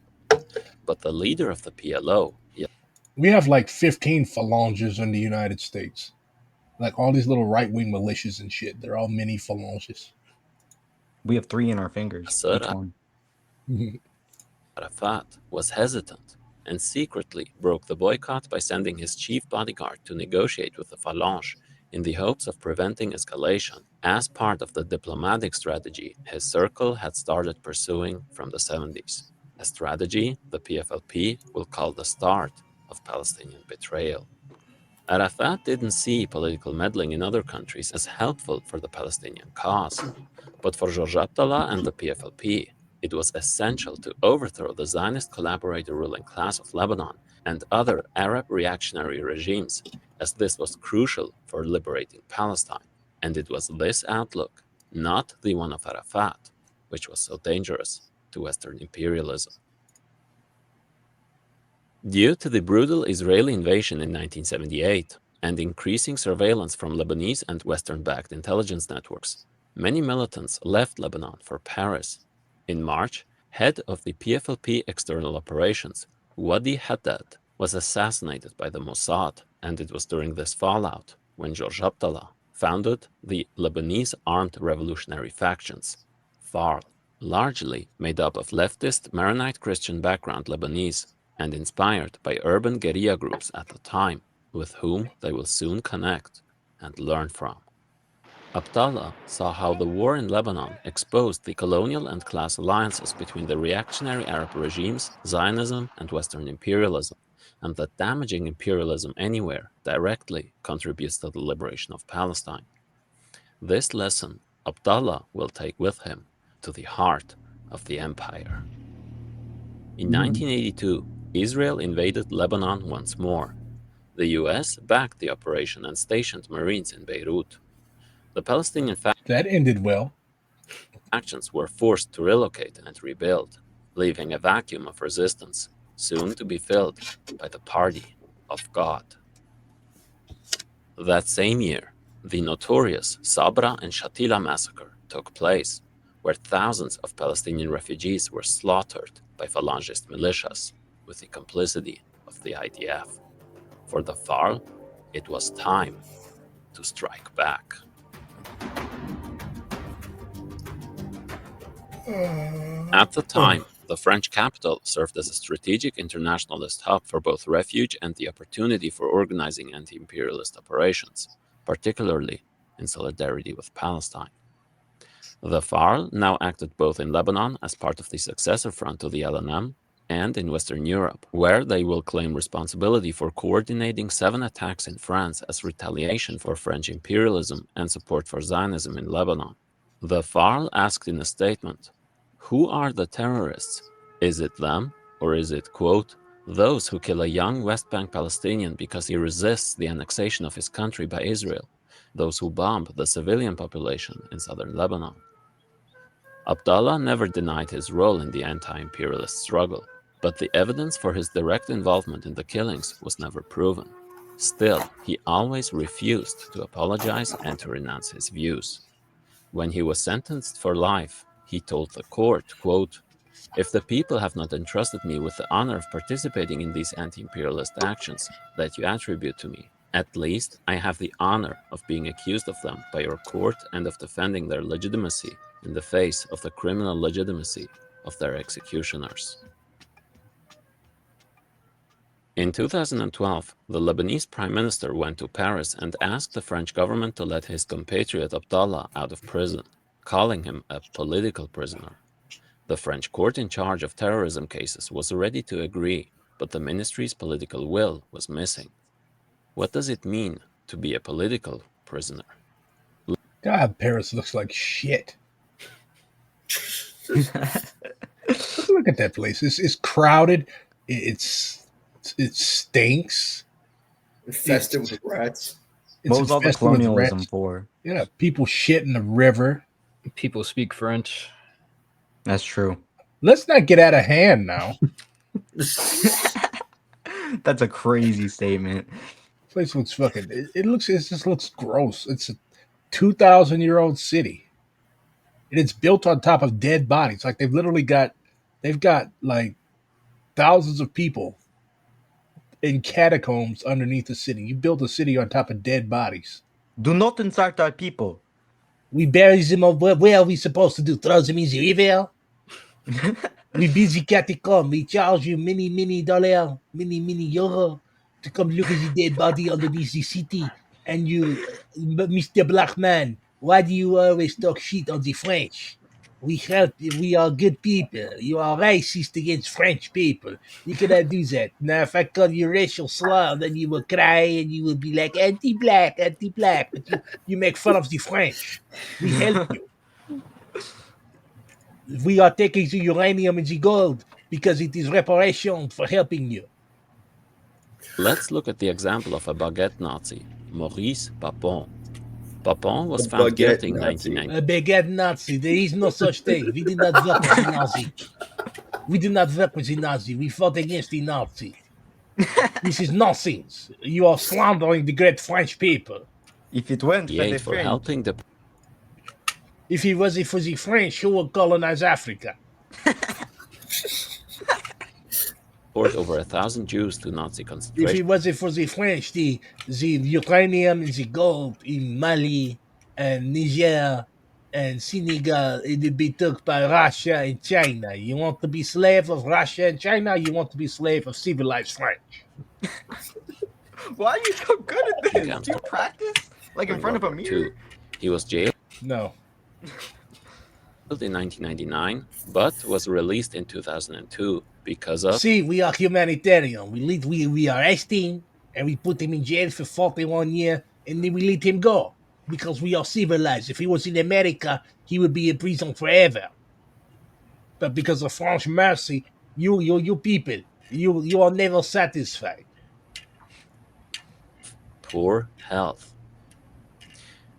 But the leader of the PLO... We have like 15 Phalanges in the United States. Like all these little right-wing militias and shit. They're all mini Phalanges. We have 3 in our fingers. Each one. Arafat was hesitant and secretly broke the boycott by sending his chief bodyguard to negotiate with the Falange in the hopes of preventing escalation, as part of the diplomatic strategy his circle had started pursuing from the 70s, a strategy the PFLP will call the start of Palestinian betrayal. Arafat didn't see political meddling in other countries as helpful for the Palestinian cause, but for George Abdullah and the PFLP, it was essential to overthrow the Zionist collaborator ruling class of Lebanon and other Arab reactionary regimes, as this was crucial for liberating Palestine. And it was this outlook, not the one of Arafat, which was so dangerous to Western imperialism. Due to the brutal Israeli invasion in 1978 and increasing surveillance from Lebanese and Western-backed intelligence networks, many militants left Lebanon for Paris. In March, head of the PFLP external operations, Wadi Haddad, was assassinated by the Mossad, and it was during this fallout when George Abdullah founded the Lebanese Armed Revolutionary Factions, Farl, largely made up of leftist Maronite Christian background Lebanese and inspired by urban guerrilla groups at the time, with whom they will soon connect and learn from. Abdallah saw how the war in Lebanon exposed the colonial and class alliances between the reactionary Arab regimes, Zionism, and Western imperialism, and that damaging imperialism anywhere directly contributes to the liberation of Palestine. This lesson Abdallah will take with him to the heart of the empire. In 1982, Israel invaded Lebanon once more. The US backed the operation and stationed Marines in Beirut. The Palestinian that ended well. Factions were forced to relocate and rebuild, leaving a vacuum of resistance, soon to be filled by the Party of God. That same year, the notorious Sabra and Shatila massacre took place, where thousands of Palestinian refugees were slaughtered by Falangist militias with the complicity of the IDF. For the Farl, it was time to strike back. At the time, The French capital served as a strategic internationalist hub for both refuge and the opportunity for organizing anti-imperialist operations, particularly in solidarity with Palestine. The Farl now acted both in Lebanon as part of the successor front to the LNM and in Western Europe, where they will claim responsibility for coordinating 7 attacks in France as retaliation for French imperialism and support for Zionism in Lebanon. The Farl asked in a statement, "Who are the terrorists? Is it them, or is it, quote, those who kill a young West Bank Palestinian because he resists the annexation of his country by Israel, those who bomb the civilian population in southern Lebanon?" Abdullah never denied his role in the anti-imperialist struggle, but the evidence for his direct involvement in the killings was never proven. Still, he always refused to apologize and to renounce his views. When he was sentenced for life, he told the court, quote, "If the people have not entrusted me with the honor of participating in these anti-imperialist actions that you attribute to me, at least I have the honor of being accused of them by your court and of defending their legitimacy in the face of the criminal legitimacy of their executioners." In 2012, the Lebanese Prime Minister went to Paris and asked the French government to let his compatriot Abdullah out of prison, calling him a political prisoner. The French court in charge of terrorism cases was ready to agree, but the ministry's political will was missing. What does it mean to be a political prisoner? God, Paris looks like shit. Look at that place. It's crowded. It stinks. Infested with rats. What was all the colonialism for? Yeah, people shit in the river. People speak French. That's true. Let's not get out of hand now. That's a crazy statement. This place looks fucking. It just looks gross. It's a 2,000-year-old city, and it's built on top of dead bodies. Like they've got like thousands of people in catacombs underneath the city. You built a city on top of dead bodies. Do not insult our people. We bury them over. Where are we supposed to do? Throw them in the river? We build the catacomb. We charge you many dollar, many euro to come look at the dead body underneath the city. And you, Mr. Black Man, why do you always talk shit on the French? We are good people. You are racist against French people. You cannot do that. Now, if I call you racial slur, then you will cry and you will be like anti-black. But you make fun of the French. We help you. We are taking the uranium and the gold because it is reparation for helping you. Let's look at the example of a baguette Nazi, Maurice Papon. Papon was found guilty in 1990. A baguette Nazi. There is no such thing. We did not work with the Nazi. We did not work with the Nazi. We fought against the Nazi. This is nonsense. You are slandering the great French people. If it weren't for the French. Helping the... If it wasn't for the French, who would colonize Africa? Poured over 1,000 Jews to Nazi concentration. If it wasn't for the French, the uranium and the gold in Mali and Niger and Senegal, it would be took by Russia and China. You want to be slave of Russia and China? You want to be slave of civilized French? Why are you so good at this? Do you practice? Like in front of a mirror? He was jailed. No. In 1999, but was released in 2002 because of... See, we are humanitarian. We arrest him and we put him in jail for 41 years and then we let him go because we are civilized. If he was in America, he would be in prison forever. But because of French mercy, you people, you are never satisfied. Poor health.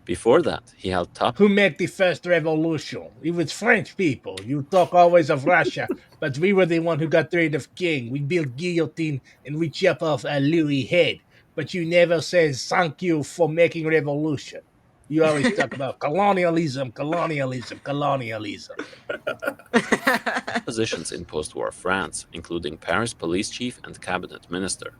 Before that, he held top... Who made the first revolution? It was French people. You talk always of Russia, but we were the one who got rid of King. We built guillotine and we chop off a Louis head. But you never say thank you for making revolution. You always talk about colonialism. Positions in post-war France, including Paris police chief and cabinet minister.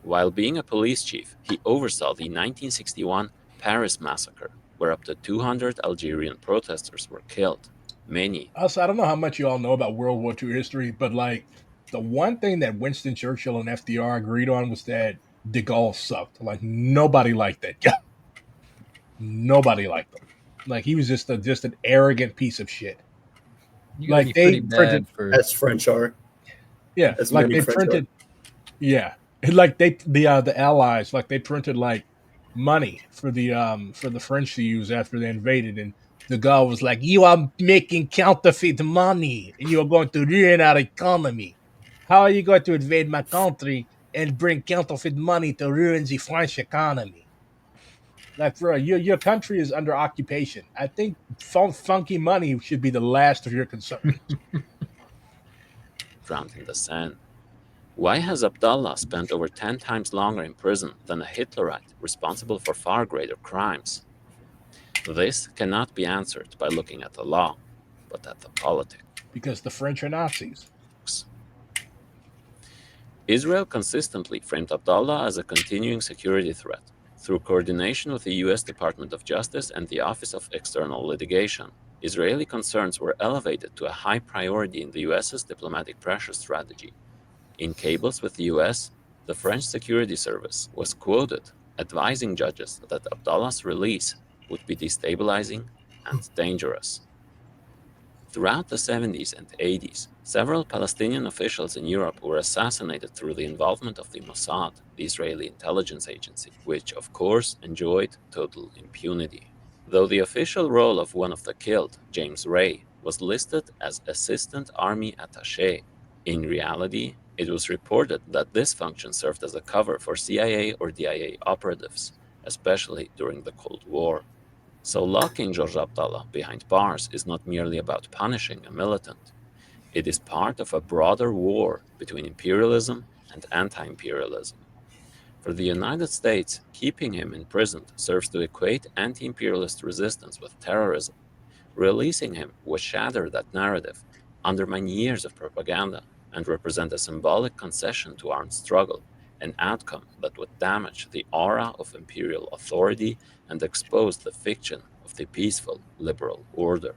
While being a police chief, he oversaw the 1961 Paris massacre, where up to 200 Algerian protesters were killed. Many. Also, I don't know how much you all know about World War II history, but like the one thing that Winston Churchill and FDR agreed on was that de Gaulle sucked. Like nobody liked that guy. Nobody liked him. Like he was just an arrogant piece of shit. You gotta Like be they pretty printed, bad for. As French are. yeah, As like many they French are. printed, yeah, like the Allies, like they printed like money for the French to use after they invaded, and de Gaulle was like, "You are making counterfeit money, and you are going to ruin our economy. How are you going to invade my country and bring counterfeit money to ruin the French economy?" Like, bro, your country is under occupation. I think funky money should be the last of your concerns. Drowned in the Seine. Why has Abdullah spent over 10 times longer in prison than a Hitlerite responsible for far greater crimes? This cannot be answered by looking at the law, but at the politics. Because the French are Nazis. Israel consistently framed Abdullah as a continuing security threat through coordination with the US Department of Justice and the Office of External Litigation. Israeli concerns were elevated to a high priority in the US's diplomatic pressure strategy. In cables with the US, the French Security Service was quoted advising judges that Abdullah's release would be destabilizing and dangerous. Throughout the 70s and 80s, several Palestinian officials in Europe were assassinated through the involvement of the Mossad, the Israeli intelligence agency, which, of course, enjoyed total impunity. Though the official role of one of the killed, James Ray, was listed as Assistant Army Attaché, in reality, it was reported that this function served as a cover for CIA or DIA operatives, especially during the Cold War. So locking George Abdallah behind bars is not merely about punishing a militant. It is part of a broader war between imperialism and anti-imperialism. For the United States, keeping him imprisoned serves to equate anti-imperialist resistance with terrorism. Releasing him would shatter that narrative, undermine years of propaganda, and represent a symbolic concession to armed struggle, an outcome that would damage the aura of imperial authority and expose the fiction of the peaceful liberal order.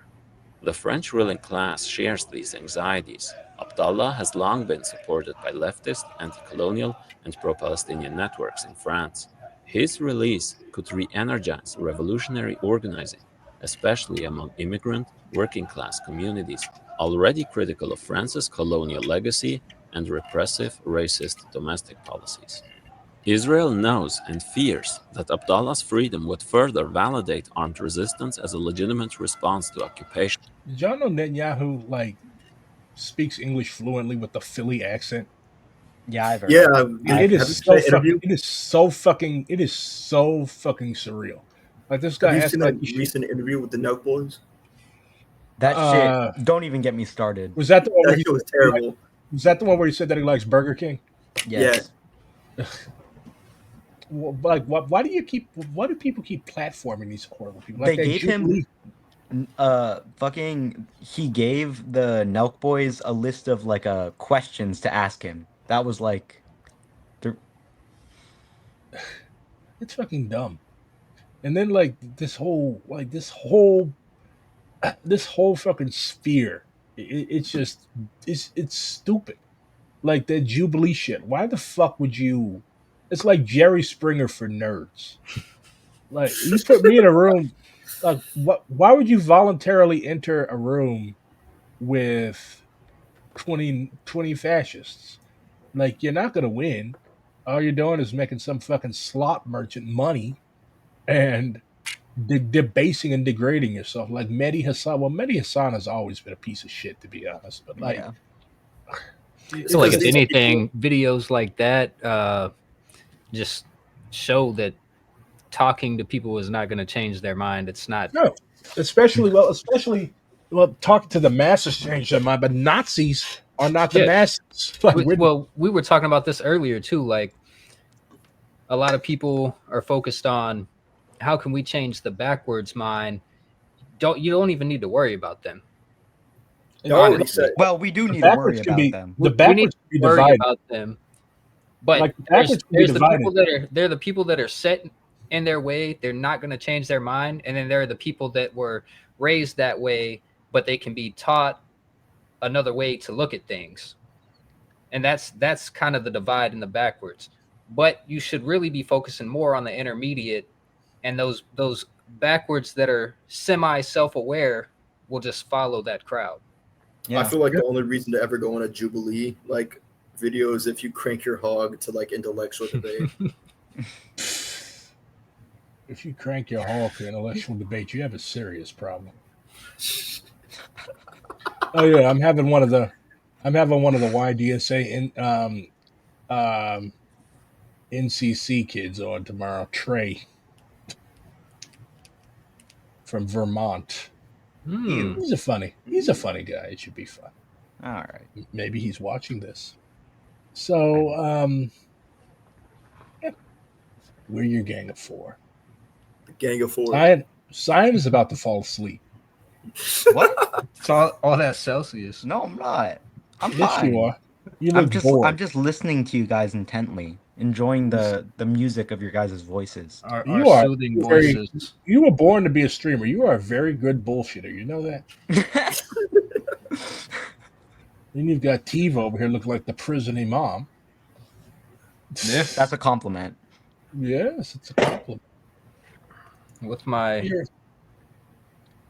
The French ruling class shares these anxieties. Abdallah has long been supported by leftist, anti-colonial, and pro-Palestinian networks in France. His release could re-energize revolutionary organizing, especially among immigrant, working-class communities, already critical of France's colonial legacy and repressive, racist domestic policies. Israel knows and fears that Abdallah's freedom would further validate armed resistance as a legitimate response to occupation. Did y'all know Netanyahu like speaks English fluently with the Philly accent? Yeah, I've heard. Yeah, It is so fucking. It is so fucking. It is so fucking surreal. Like this guy Have you has seen like that recent interview with the Nelk Boys? That shit. Don't even get me started. Was that the one? That shit was terrible. Was that the one where he said that he likes Burger King? Yes. Yeah. Like, why do you keep? Why do people keep platforming these horrible people? Like, they gave him. He gave the Nelk Boys a list of like questions to ask him. That was like. It's fucking dumb. And then like this whole fucking sphere. It's just it's stupid. Like that Jubilee shit. Why the fuck would you? It's like Jerry Springer for nerds. Like you put me in a room. Like what? Why would you voluntarily enter a room with 20 fascists? Like you're not gonna win. All you're doing is making some fucking slot merchant money and debasing and degrading yourself. Like Mehdi Hassan. Well, Mehdi Hassan has always been a piece of shit, to be honest. But like, So like if anything, videos like that just show that talking to people is not going to change their mind. It's not. No, especially talking to the masses change their mind, but Nazis are not the masses. Like, we were talking about this earlier too. Like a lot of people are focused on how can we change the backwards mind. You don't even need to worry about them. Well, we do need to worry about them. The backwards we need to worry about them. But like there's the people that are set in their way. They're not going to change their mind. And then there are the people that were raised that way but they can be taught another way to look at things. And that's kind of the divide and the backwards. But you should really be focusing more on the intermediate, and those backwards that are semi-self-aware will just follow that crowd. I feel like the only reason to ever go on a Jubilee like video is if you crank your hog to like intellectual debate. If you crank your hog for intellectual debate, you have a serious problem. Oh yeah, I'm having one of the YDSA NCC kids on tomorrow. Trey from Vermont. He's a funny guy. It should be fun. All right. Maybe he's watching this. So, we're your gang of four. The gang of four. Cyan is about to fall asleep. What? It's all that Celsius. No, I'm not. I'm Yes, fine. you are. You look bored. I'm just listening to you guys intently, enjoying the music of your guys' voices. Our soothing voices. You were born to be a streamer. You are a very good bullshitter. You know that? Then you've got Tiva over here looking like the prison imam. Yeah. That's a compliment. Yes, it's a compliment. What's my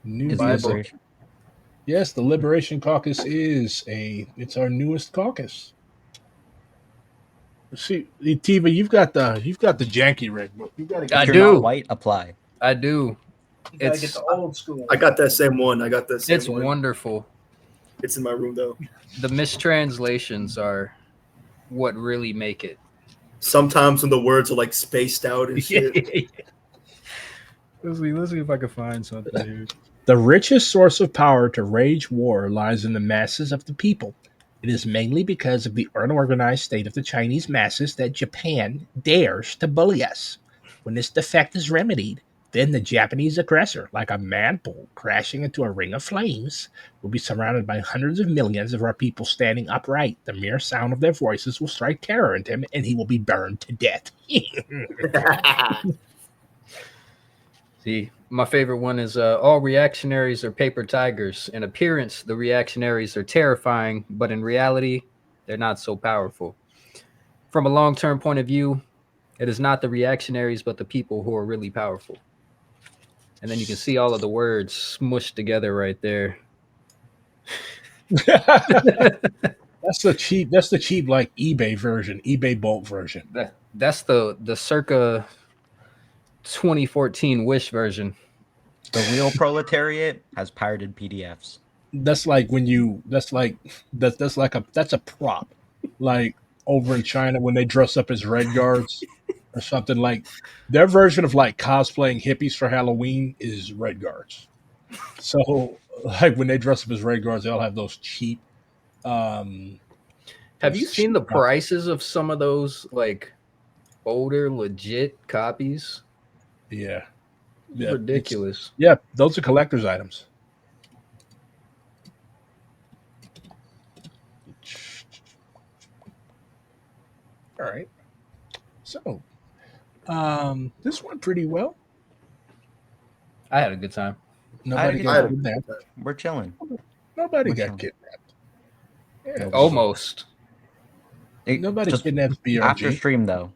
new Bible? Yes, the Liberation Caucus it's our newest caucus. See, Tiva, you've got the janky red book. You got to. I If do. you're not white, apply. I do. Get the old school. I got that same one. It's wonderful. It's in my room though. The mistranslations are what really make it. Sometimes when the words are like spaced out and shit. Let's see if I can find something here. The richest source of power to wage war lies in the masses of the people. It is mainly because of the unorganized state of the Chinese masses that Japan dares to bully us. When this defect is remedied, then the Japanese aggressor, like a mad bull crashing into a ring of flames, will be surrounded by hundreds of millions of our people standing upright. The mere sound of their voices will strike terror into him, and he will be burned to death. See, my favorite one is all reactionaries are paper tigers. In appearance, the reactionaries are terrifying, but in reality, they're not so powerful. From a long-term point of view, it is not the reactionaries, but the people who are really powerful. And then you can see all of the words smushed together right there. That's the cheap like eBay version, eBay bulk version. That's the circa 2014 Wish version. The real proletariat has pirated PDFs. That's like that's a prop. Like over in China when they dress up as red guards or something, like their version of like cosplaying hippies for Halloween is red guards. So like when they dress up as red guards, they'll have those cheap. Have you seen the prices of some of those like older legit copies? Yeah. Ridiculous. Yeah, those are collector's items. All right. So, this went pretty well. I had a good time. Nobody got kidnapped. We're chilling. Nobody got kidnapped. Yeah, almost. Nobody kidnapped BRG. After stream, though.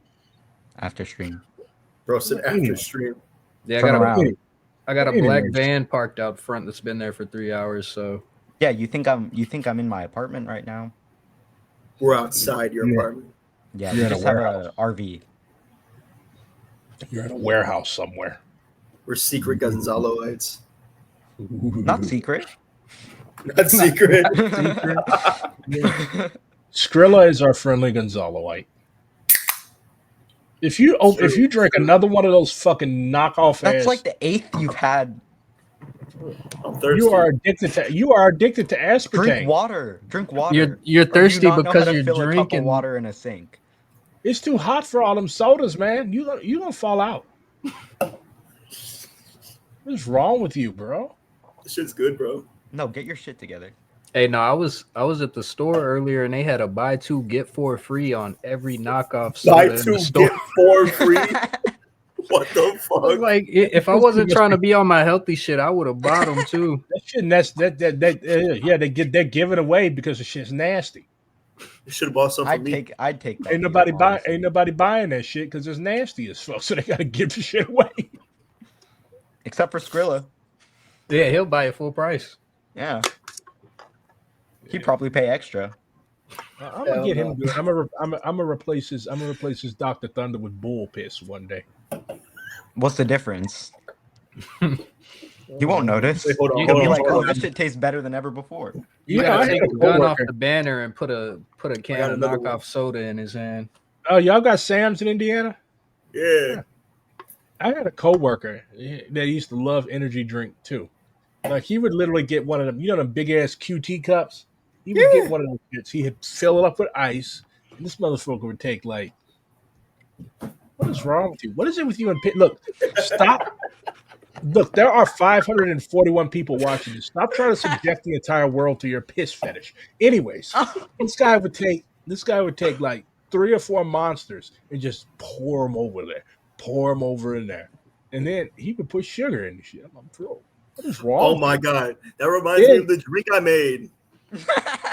After stream. Bro said after stream. Yeah, I got a black van parked out front that's been there for 3 hours. So yeah, you think I'm in my apartment right now? We're outside your apartment. Yeah, we just have an RV. You're in a warehouse somewhere. We're secret Gonzaloites. Not secret. Not secret. Skrilla is our friendly Gonzaloite. If you drink another one of those fucking knockoff that's like the 8th you've had. You are addicted to aspartame. Drink water. You're thirsty because you're fill drinking a cup of water in a sink. It's too hot for all them sodas, man. You gonna fall out. What's wrong with you, bro? This shit's good, bro. No, get your shit together. Hey, no, I was at the store earlier and they had a buy 2 get 4 free on every knockoff soda Buy in the 2 store. get 4 free. What the fuck? Like, if I wasn't trying to be on my healthy shit, I would have bought them too. That shit, yeah, they're giving away because the shit's nasty. You should have bought something. I'd take that. Ain't nobody buying that shit because it's nasty as fuck. So they gotta give the shit away. Except for Skrilla. Yeah, he'll buy it full price. Yeah. He'd probably pay extra. I'm gonna get him good. I'm gonna replace his Dr. Thunder with bull piss one day. What's the difference? You won't notice. Wait, hold on, You'll hold be on, like, hold "Oh, on. this shit tastes better than ever before." You Yeah, gotta I take had the a gun off coworker. the banner and put a can of another knockoff one. soda in his hand. Oh, y'all got Sam's in Indiana? Yeah. I had a coworker that used to love energy drink too. Like he would literally get one of them, them big ass QT cups. He would get one of those shits. He'd fill it up with ice, and this motherfucker would take like, what is wrong with you? What is it with you and Pitt? Look, stop. Look, there are 541 people watching this. Stop trying to subject the entire world to your piss fetish. Anyways, this guy would take like 3 or 4 monsters and just pour them over in there, and then he would put sugar in the shit. I'm through. What is wrong? Oh my god, that reminds me of the drink I made.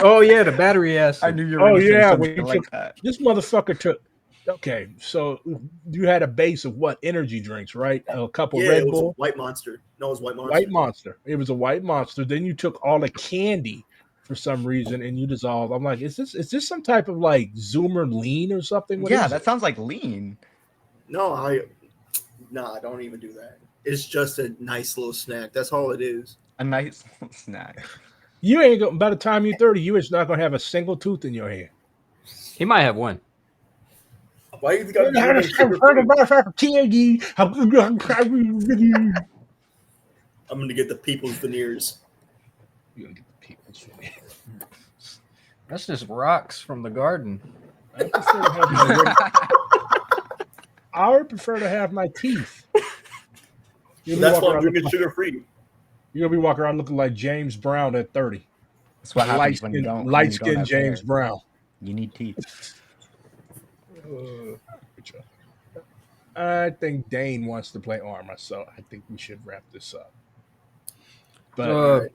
Oh yeah, the battery acid. I knew you were going to say something like that. This motherfucker took. Okay, so you had a base of what energy drinks, right? A couple Red it was Bull, a White Monster. No, it was White Monster. White Monster. It was a White Monster. Then you took all the candy for some reason and you dissolved. I'm like, is this some type of like Zoomer lean or something? What Yeah, is that it? sounds like lean. No, don't even do that. It's just a nice little snack. That's all it is. A nice little snack. You ain't going. By the time you're 30, you is not gonna have a single tooth in your head. He might have one. Why you got I'm gonna get the people's veneers. You're gonna get the people's veneers. That's just rocks from the garden. I would prefer to have my teeth. That's why I'm drinking sugar free. You're gonna be walking around looking like James Brown at 30. That's what happens when you don't. Light skinned James Brown. You need teeth. I think Dane wants to play Arma, so I think we should wrap this up. But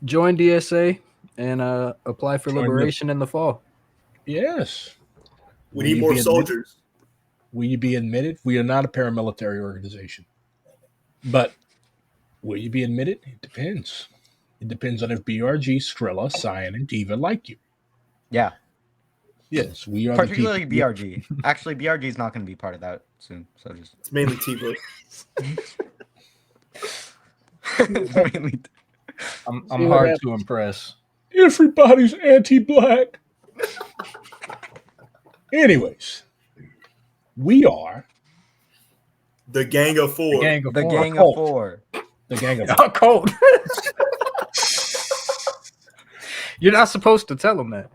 join DSA and apply for liberation in the fall. Yes. We need more soldiers. Will you be admitted? We are not a paramilitary organization. But will you be admitted? It depends. It depends on if BRG, Skrilla, Cyan, and Diva like you. Yeah. Yes, we are. Particularly BRG. Actually, BRG is not going to be part of that soon. So just it's mainly Tiva. I'm hard to impress. Everybody's anti-black. Anyways, we are the Gang of Four. The Gang of Four. The Gang of Four. Cold. You're not supposed to tell them that.